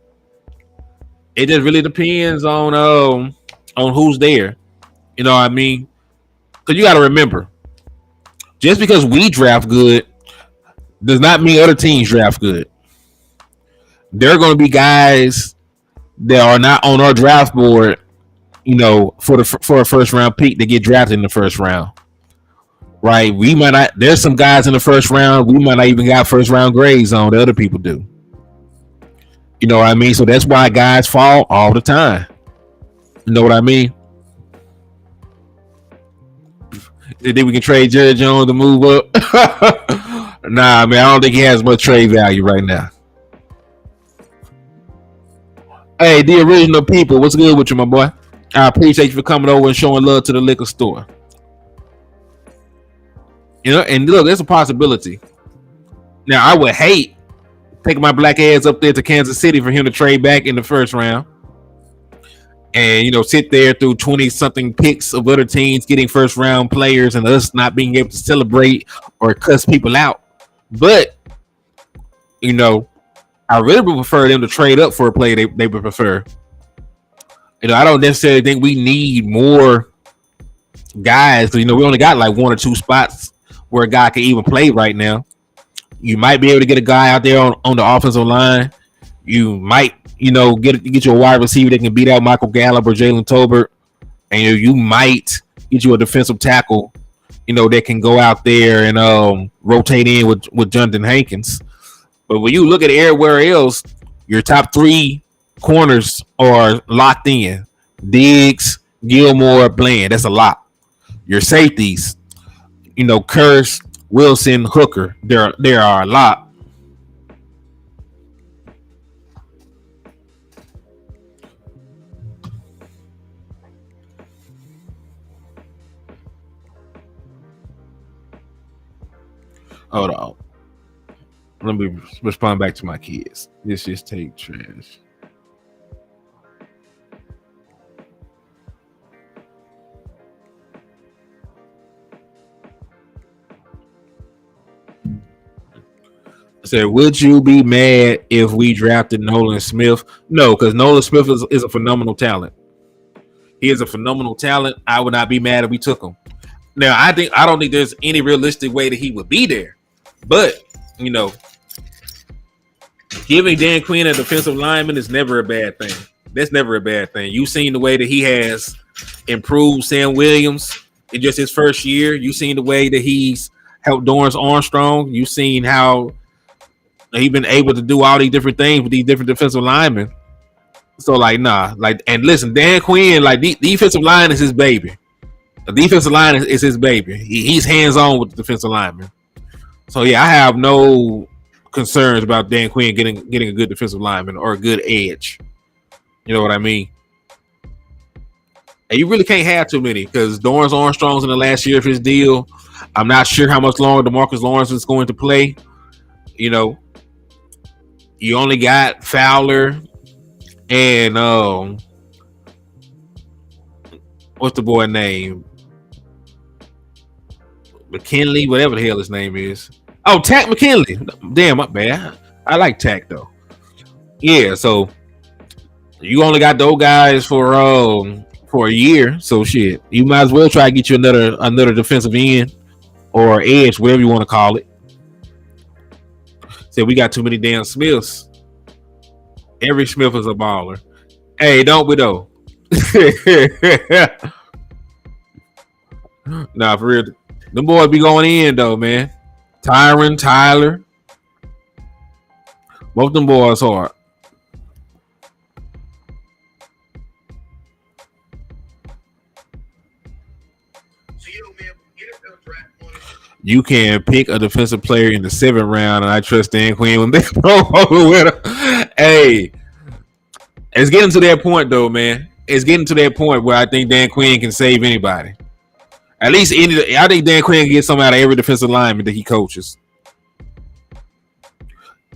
It just really depends on who's there. You know what I mean? Because you got to remember, just because we draft good does not mean other teams draft good. There are going to be guys that are not on our draft board, for a first round pick that get drafted in the first round. Right? We might not. There's some guys in the first round we might not even got first round grades on that other people do. You know what I mean? So that's why guys fall all the time. You know what I mean? Think we can trade Jerry Jones to move up? Nah, man, I don't think he has much trade value right now. Hey, the original people, what's good with you, my boy? I appreciate you for coming over and showing love to the liquor store. And look, there's a possibility. Now, I would hate taking my black ass up there to Kansas City for him to trade back in the first round. and sit there through 20 something picks of other teams getting first round players and us not being able to celebrate or cuss people out. But I really would prefer them to trade up for a player they would prefer. I don't necessarily think we need more guys. We only got like one or two spots where a guy can even play right now. You might be able to get a guy out there on the offensive line. You might, get you a wide receiver that can beat out Michael Gallup or Jalen Tolbert. And you might get you a defensive tackle, that can go out there and rotate in with Jonathan Hankins. But when you look at everywhere else, your top three corners are locked in. Diggs, Gilmore, Bland. That's a lot. Your safeties, Curse, Wilson, Hooker. There are a lot. Hold on. Let me respond back to my kids. This just take trash. Said, would you be mad if we drafted Nolan Smith? No, because Nolan Smith is a phenomenal talent. He is a phenomenal talent. I would not be mad if we took him. Now, I don't think there's any realistic way that he would be there. But, giving Dan Quinn a defensive lineman is never a bad thing. That's never a bad thing. You've seen the way that he has improved Sam Williams in just his first year. You've seen the way that he's helped Dorrance Armstrong. You've seen how he's been able to do all these different things with these different defensive linemen. So, and listen, Dan Quinn, the defensive line is his baby. The defensive line is his baby. He's hands-on with the defensive lineman. So, yeah, I have no concerns about Dan Quinn getting a good defensive lineman or a good edge. You know what I mean? And you really can't have too many because Dorrance Armstrong's in the last year of his deal. I'm not sure how much longer DeMarcus Lawrence is going to play. You only got Fowler and what's the boy name? McKinley, whatever the hell his name is. Oh, Tack McKinley. Damn, my bad. I like Tack though. Yeah, so you only got those guys for a year. So shit, you might as well try to get you another defensive end or edge, whatever you want to call it. Said we got too many damn Smiths. Every Smith is a baller. Hey, don't we though? Nah, for real. Them boys be going in though, man. Tyron, Tyler. Both them boys hard. You can pick a defensive player in the 7th round, and I trust Dan Quinn when they promo with him. Hey, it's getting to that point, though, man. It's getting to that point where I think Dan Quinn can save anybody. At least I think Dan Quinn can get something out of every defensive lineman that he coaches.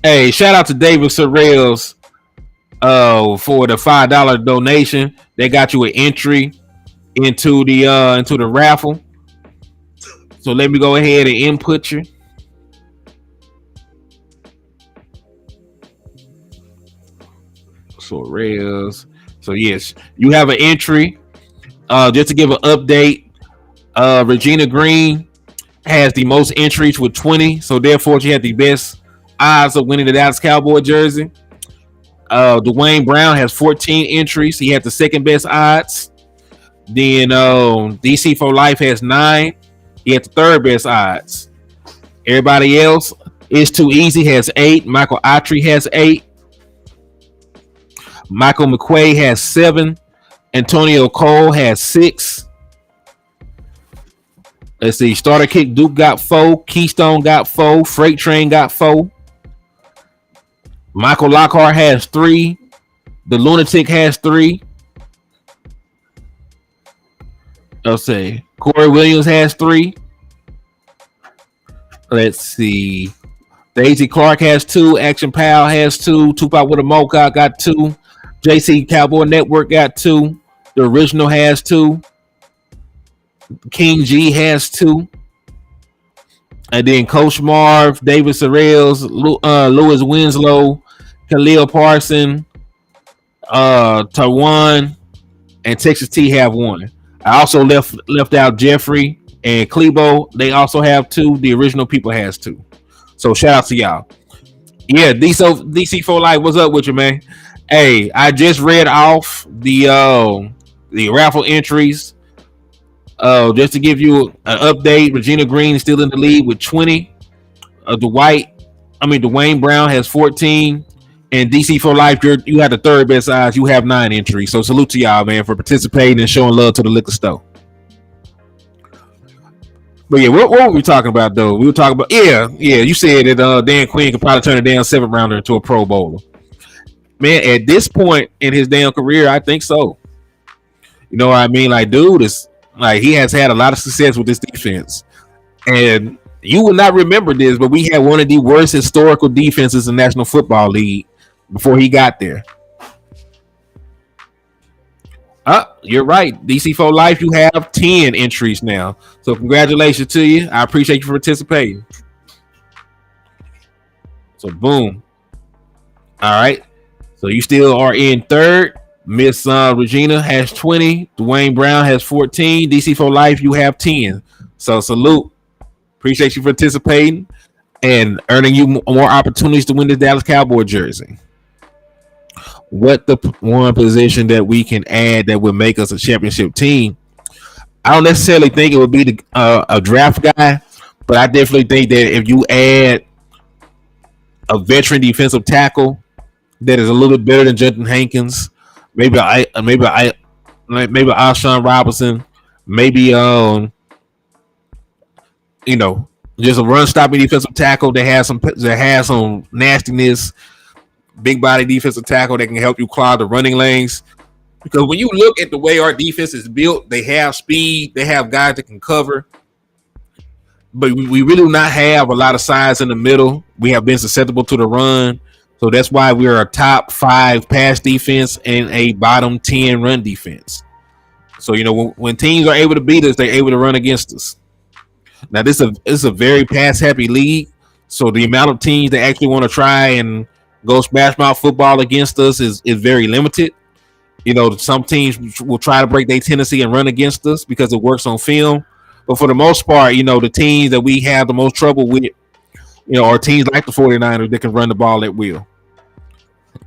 Hey, shout out to David Sorrells for the $5 donation. They got you an entry into the raffle. So let me go ahead and input you. Sorrells. So yes, you have an entry. Just to give an update, Regina Green has the most entries with 20. So therefore, she had the best odds of winning the Dallas Cowboy jersey. Dwayne Brown has 14 entries. He had the second best odds. Then DC for Life has 9. He had the third best odds. Everybody else is too easy has 8. Michael Autry has 8. Michael McQuay has 7. Antonio Cole has 6. Let's see. Starter Kick Duke got 4. Keystone got 4. Freight Train got 4. Michael Lockhart has 3. The Lunatic has 3. Let's see. Corey Williams has 3. Let's see. Daisy Clark has 2. Action Pal has 2. Tupac with a Mocha got 2. JC Cowboy Network got 2. The original has 2. King G has 2. And then Coach Marv, David Sorrells, Louis Winslow, Khalil Parson, Tawan, and Texas T have 1. I also left out Jeffrey and Klebo. They also have 2. The original people has 2. So shout out to y'all. Yeah, DC for Life, what's up with you, man? Hey, I just read off the raffle entries. Just to give you an update, Regina Green is still in the lead with 20. Dwayne Brown has 14. And DC for Life, you have the third best odds. You have 9 entries. So salute to y'all, man, for participating and showing love to the liquor store. But yeah, what were we talking about though? We were talking about you said that Dan Quinn could probably turn a damn 7th rounder into a Pro Bowler. Man, at this point in his damn career, I think so. You know what I mean? Like, dude is like, he has had a lot of success with this defense. And you will not remember this, but we had one of the worst historical defenses in the National Football League before he got there. You're right. DC for Life, you have 10 entries now. So congratulations to you. I appreciate you for participating. So boom. All right. So you still are in third. Miss Regina has 20. Dwayne Brown has 14. DC for Life, you have 10. So salute. Appreciate you for participating and earning you more opportunities to win the Dallas Cowboy jersey. What the one position that we can add that would make us a championship team? I don't necessarily think it would be a draft guy, but I definitely think that if you add a veteran defensive tackle that is a little bit better than Justin Hankins, maybe Alshon Robinson, maybe just a run stopping defensive tackle that has some nastiness. Big body defensive tackle that can help you clog the running lanes. Because when you look at the way our defense is built, they have speed, they have guys that can cover. But we really do not have a lot of size in the middle. We have been susceptible to the run. So that's why we are a top 5 pass defense and a bottom 10 run defense. So, when teams are able to beat us, they're able to run against us. Now, this is a very pass-happy league. So the amount of teams that actually want to try and go smash mouth football against us is very limited. Some teams will try to break their tendency and run against us because it works on film. But for the most part, the teams that we have the most trouble with, are teams like the 49ers that can run the ball at will.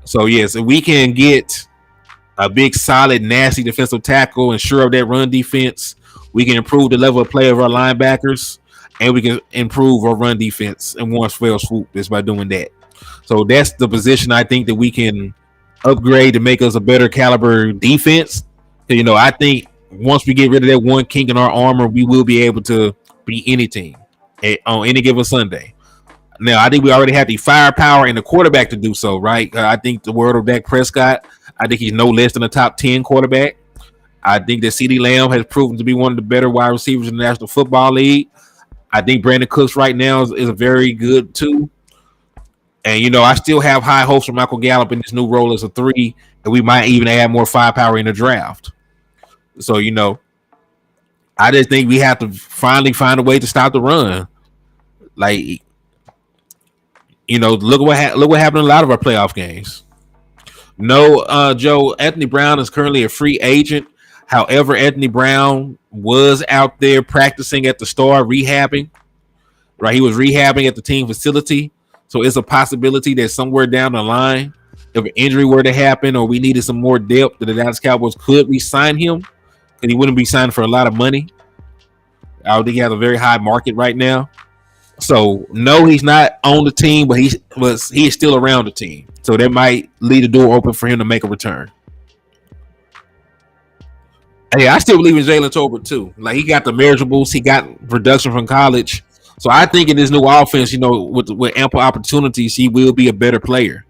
So, yes, if we can get a big, solid, nasty defensive tackle and shore up that run defense, we can improve the level of play of our linebackers, and we can improve our run defense in one fell swoop just by doing that. So that's the position I think that we can upgrade to make us a better caliber defense. So, I think once we get rid of that one kink in our armor, we will be able to beat any team on any given Sunday. Now, I think we already have the firepower and the quarterback to do so, right? I think the word of Dak Prescott, I think he's no less than a top 10 quarterback. I think that CeeDee Lamb has proven to be one of the better wide receivers in the National Football League. I think Brandon Cooks right now is a very good too. And, I still have high hopes for Michael Gallup in this new role as a 3, and we might even add more firepower in the draft. So, I just think we have to finally find a way to stop the run. Like, look what happened in a lot of our playoff games. No, Joe, Anthony Brown is currently a free agent. However, Anthony Brown was out there practicing at the Star, rehabbing. Right, he was rehabbing at the team facility. So it's a possibility that somewhere down the line, if an injury were to happen or we needed some more depth, that the Dallas Cowboys could re-sign him, and he wouldn't be signed for a lot of money. I think he has a very high market right now. So no, he's not on the team, but he is still around the team. So that might leave the door open for him to make a return. Hey, I still believe in Jalen Tolbert too. Like, he got the measurables, he got production from college. So I think in this new offense, with ample opportunities, he will be a better player.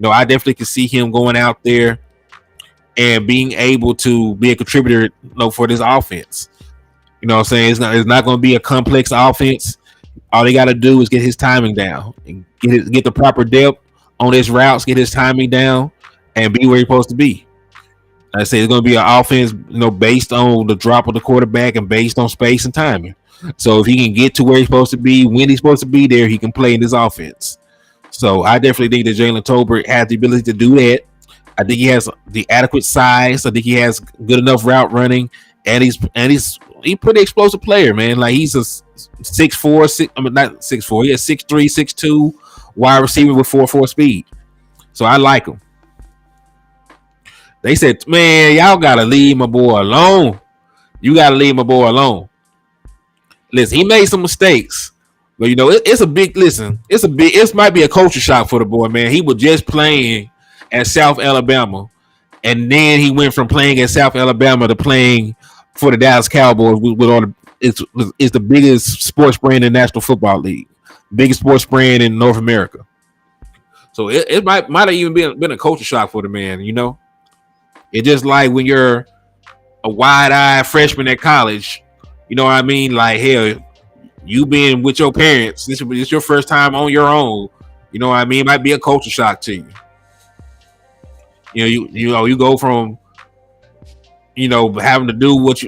I definitely can see him going out there and being able to be a contributor, for this offense. You know what I'm saying? It's not going to be a complex offense. All they got to do is get his timing down and get the proper depth on his routes, get his timing down, and be where he's supposed to be. I say it's going to be an offense, based on the drop of the quarterback and based on space and timing. So if he can get to where he's supposed to be, when he's supposed to be there, he can play in this offense. So I definitely think that Jalen Tolbert has the ability to do that. I think he has the adequate size. I think he has good enough route running, and he's pretty explosive player, man. Like he's a 6'4", not 6'4", yeah, 6'3", 6'2", wide receiver with 4.4 speed. So I like him. They said, man, y'all gotta leave my boy alone. You gotta leave my boy alone. Listen, he made some mistakes, but it's a big listen. It might be a culture shock for the boy, man. He was just playing at South Alabama, and then he went from playing at South Alabama to playing for the Dallas Cowboys with all the. It's the biggest sports brand in the National Football League, biggest sports brand in North America. So it might have even been a culture shock for the man. It's just like when you're a wide-eyed freshman at college. You know what I mean? Like, hell, you been with your parents. This is your first time on your own. You know what I mean? It might be a culture shock to you. You go from having to do what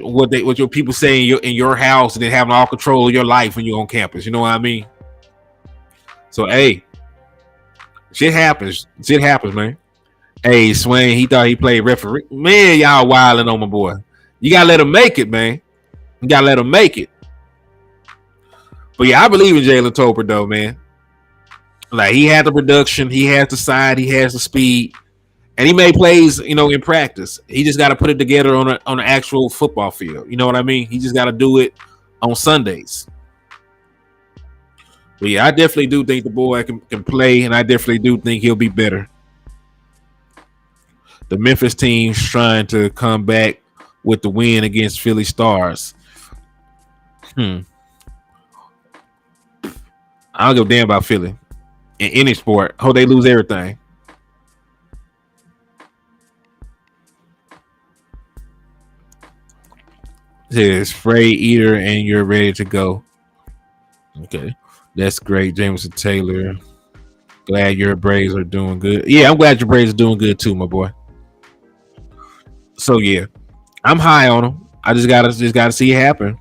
your people say in your house, and then having all control of your life when you're on campus. You know what I mean? So hey, shit happens. Shit happens, man. Hey, Swain, he thought he played referee. Man, y'all wilding on my boy. You gotta let him make it, man. You gotta let him make it. But yeah, I believe in Jalen Tolbert though, man. Like he had the production, he has the side, he has the speed, and he made plays, in practice. He just got to put it together on an actual football field. You know what I mean? He just got to do it on Sundays. But yeah, I definitely do think the boy can play, and I definitely do think he'll be better. The Memphis team's trying to come back with the win against Philly Stars. I don't give a damn about Philly in any sport. Hope they lose everything. It says Frey Eater and you're ready to go. Okay. That's great, Jameson Taylor. Glad your Braves are doing good. Yeah, I'm glad your Braves are doing good too, my boy. So yeah, I'm high on them. I just gotta see it happen.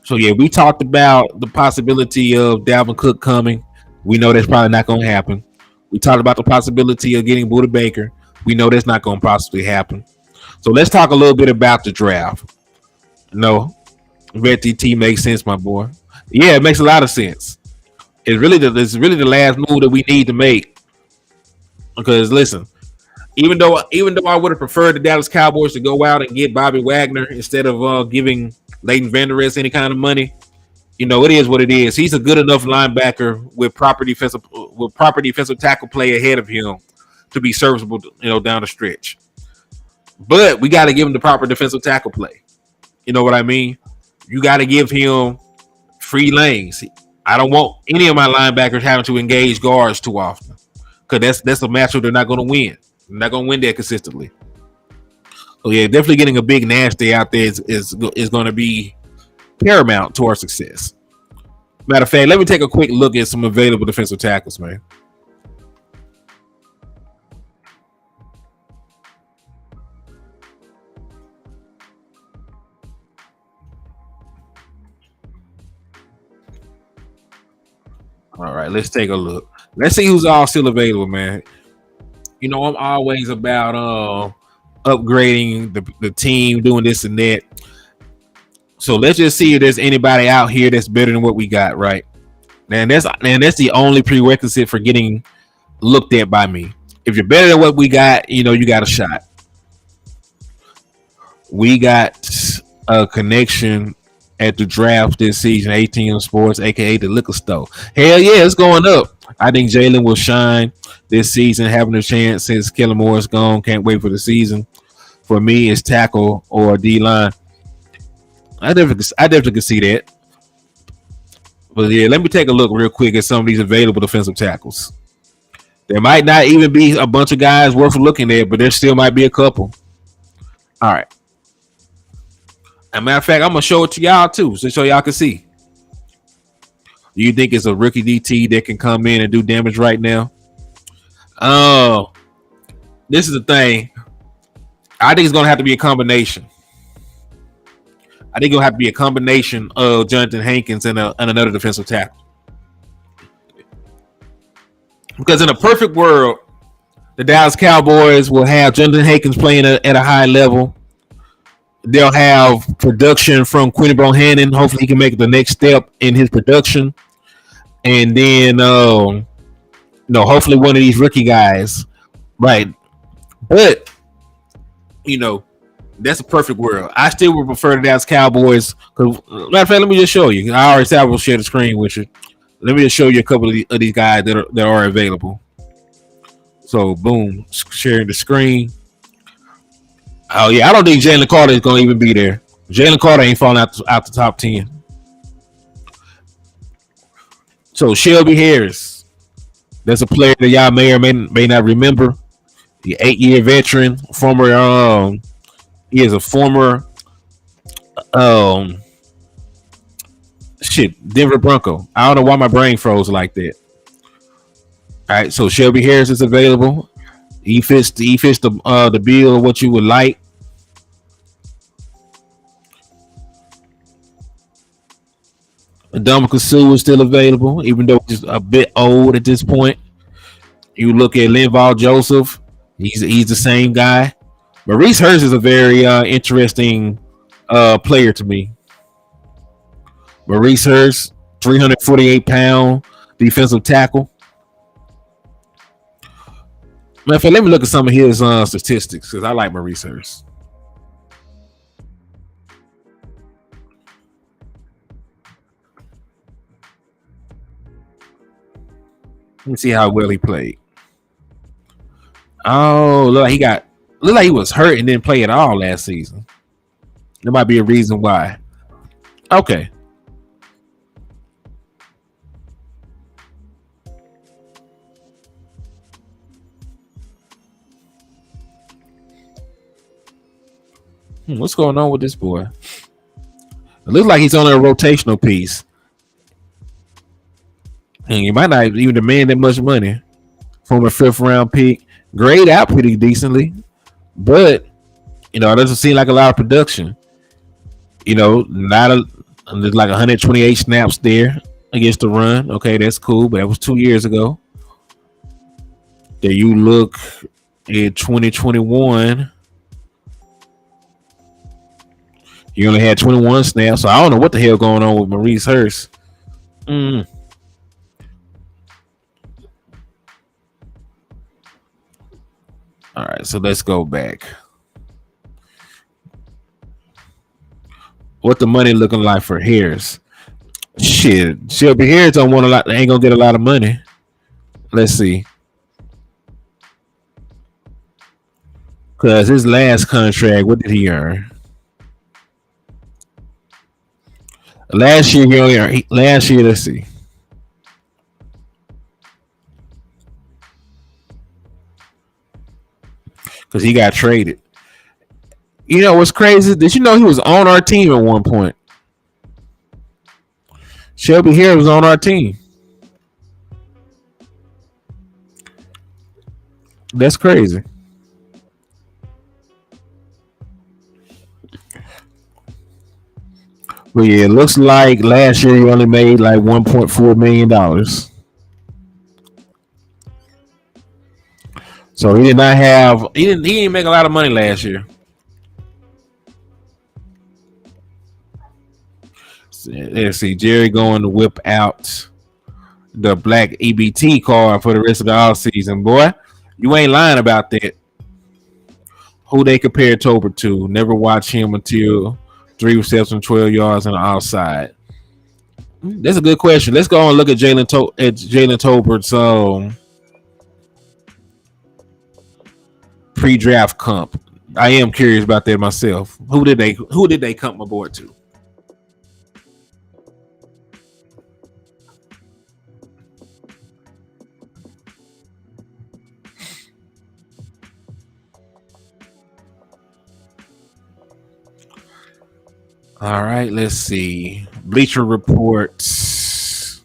So yeah, we talked about the possibility of Dalvin Cook coming. We know that's probably not gonna happen. We talked about the possibility of getting Budda Baker. We know that's not gonna possibly happen. So let's talk a little bit about the draft. No, VTT makes sense, my boy. Yeah, it makes a lot of sense. It's really the last move that we need to make. Because listen, even though I would have preferred the Dallas Cowboys to go out and get Bobby Wagner instead of giving Leighton Vander Esch any kind of money, it is what it is. He's a good enough linebacker with proper defensive tackle play ahead of him to be serviceable, down the stretch. But we got to give him the proper defensive tackle play. You know what I mean? You got to give him free lanes. I don't want any of my linebackers having to engage guards too often, because that's a matchup they're not going to win. They're not going to win that consistently. So yeah, definitely getting a big nasty out there is going to be paramount to our success. Matter of fact, let me take a quick look at some available defensive tackles, man. All right, let's take a look. Let's see who's all still available, man. I'm always about upgrading the team, doing this and that. So let's just see if there's anybody out here that's better than what we got, right? And that's the only prerequisite for getting looked at by me. If you're better than what we got, you got a shot. We got a connection at the draft this season, ATM Sports, aka the liquor store. Hell yeah, it's going up. I think Jalen will shine this season, having a chance since Kellen Moore is gone. Can't wait for the season. For me, it's tackle or D line. I definitely can see that. But yeah, let me take a look real quick at some of these available defensive tackles. There might not even be a bunch of guys worth looking at, but there still might be a couple. All right. As a matter of fact, I'm gonna show it to y'all too, so y'all can see. Do you think it's a rookie DT that can come in and do damage right now? Oh, this is the thing. I think it's gonna have to be a combination. I think it'll have to be a combination of Jonathan Hankins and another defensive tackle. Because in a perfect world, the Dallas Cowboys will have Jonathan Hankins playing at a high level. They'll have production from Quinny Bohannon. Hopefully, he can make the next step in his production. And then, hopefully, one of these rookie guys, right? But that's a perfect world. I still would prefer the Dallas Cowboys. Cause, matter of fact, let me just show you. I already said I will share the screen with you. Let me just show you a couple of these guys that are available. So, boom, sharing the screen. Oh yeah, I don't think Jalen Carter is going to even be there. Jalen Carter ain't falling out the top 10. So Shelby Harris, that's a player that y'all may or may not remember. The 8-year veteran, he is a former Denver Bronco. I don't know why my brain froze like that. All right, so Shelby Harris is available. He fits the bill of what you would like. Ndamukong Suh is still available, even though he's a bit old at this point. You look at Linval Joseph, he's the same guy. Maurice Hurst is a very interesting player to me. Maurice Hurst, 348-pound defensive tackle. Matter of fact, let me look at some of his statistics because I like Maurice Hurst. Let me see how well he played. Oh, look like he was hurt and didn't play at all last season. There might be a reason why. Okay. What's going on with this boy? It looks like he's on a rotational piece. And you might not even demand that much money from a 5th-round pick. Grade out pretty decently, but it doesn't seem like a lot of production. There's like 128 snaps there against the run. Okay, that's cool, but that was 2 years ago. There you look at 2021. You only had 21 snaps, so I don't know what the hell going on with Maurice Hurst. All right, so let's go back. What the money looking like for Harris? Shit, Shelby Harris don't want a lot. They ain't gonna get a lot of money. Let's see. Cause his last contract, what did he earn? Last year he only earned. Last year, let's see. Because he got traded. You know what's crazy? Did you know he was on our team at one point? Shelby Harris was on our team. That's crazy. But yeah, it looks like last year he only made like $1.4 million. So he did not have he didn't make a lot of money last year. Let's see, Jerry going to whip out the black EBT card for the rest of the offseason. Boy, you ain't lying about that. Who they compare Tolbert to? Never watch him until 3 receptions, 12 yards on the outside. That's a good question. Let's go and look at Jalen Tolbert's pre-draft comp. I am curious about that myself. Who did they comp my board to? All right, let's see. Bleacher Reports.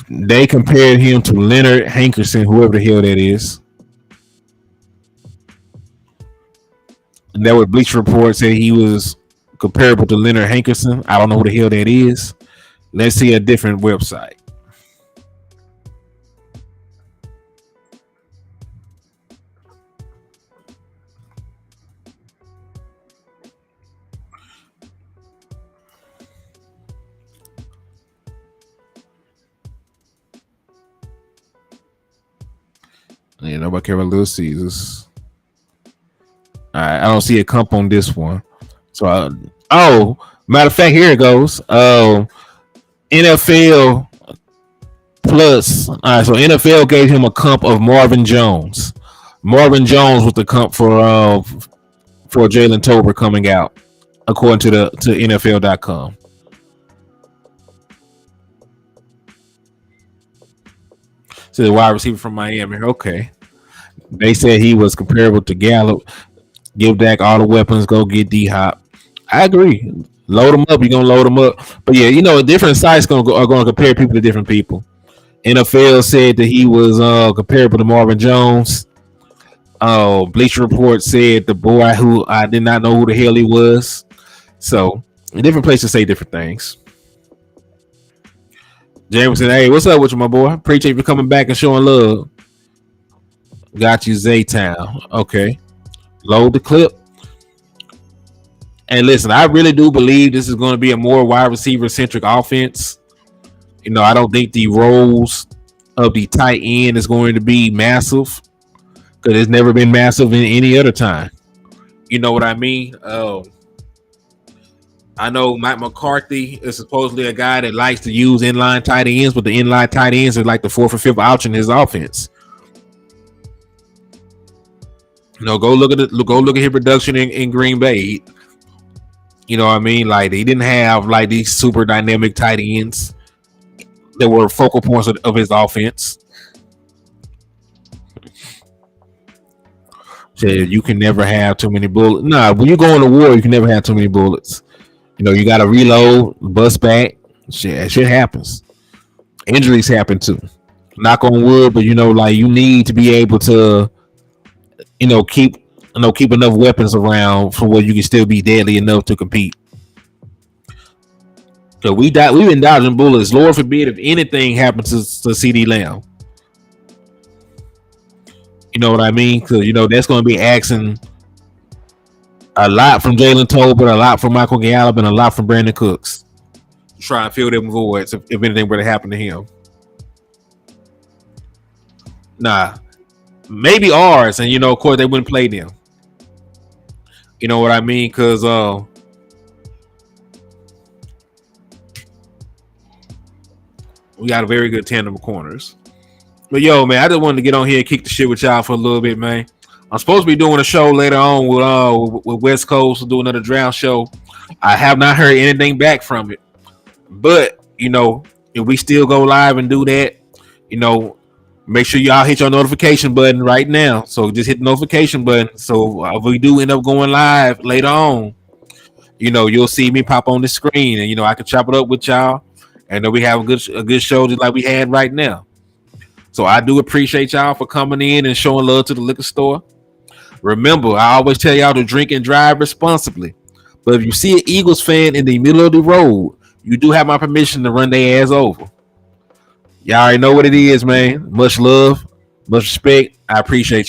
They compared him to Leonard Hankerson, whoever the hell that is. And that what Bleacher Report said he was comparable to Leonard Hankerson. I don't know who the hell that is. Let's see a different website. Yeah, nobody care about Little Caesars. All right, I don't see a comp on this one. So, matter of fact, here it goes. NFL plus. All right, so NFL gave him a comp of Marvin Jones. Marvin Jones with the comp for Jalen Tolbert coming out, according to NFL.com. So the wide receiver from Miami. Okay, they said he was comparable to Gallup. Give Dak all the weapons. Go get D Hop. I agree. Load them up. You're gonna load them up. But yeah, different sites are gonna compare people to different people. NFL said that he was comparable to Marvin Jones. Bleacher Report said the boy who I did not know who the hell he was. So different places say different things. James said, "Hey, what's up with you, my boy? Appreciate you for coming back and showing love." Got you, Zaytown. Okay, load the clip. And listen, I really do believe this is going to be a more wide receiver centric offense. I don't think the roles of the tight end is going to be massive because it's never been massive in any other time. You know what I mean? I know Mike McCarthy is supposedly a guy that likes to use inline tight ends, but the inline tight ends are like the fourth or fifth option in his offense. Go look at his production in Green Bay. You know what I mean? Like they didn't have like these super dynamic tight ends that were focal points of his offense. So you can never have too many bullets. Nah, when you go into war, you can never have too many bullets. You got to reload, bust back. Shit happens. Injuries happen too. Knock on wood, but you need to be able to, keep enough weapons around for where you can still be deadly enough to compete. So we've been dodging bullets. Lord forbid if anything happens to CeeDee Lamb. You know what I mean? Because that's going to be asking a lot from Jalen Tolbert, a lot from Michael Gallup, and a lot from Brandon Cooks. Try and fill them voids if anything were to happen to him. Nah, maybe ours, and of course they wouldn't play them. You know what I mean? Because we got a very good tandem of corners. But yo, man, I just wanted to get on here and kick the shit with y'all for a little bit, man. I'm supposed to be doing a show later on with West Coast to do another draft show. I have not heard anything back from it. But, if we still go live and do that, make sure y'all hit your notification button right now. So just hit the notification button. So if we do end up going live later on, you'll see me pop on the screen and, I can chop it up with y'all. And we have a good show just like we had right now. So I do appreciate y'all for coming in and showing love to the liquor store. Remember, I always tell y'all to drink and drive responsibly. But if you see an Eagles fan in the middle of the road, you do have my permission to run their ass over. Y'all already know what it is, man. Much love, much respect. I appreciate y'all.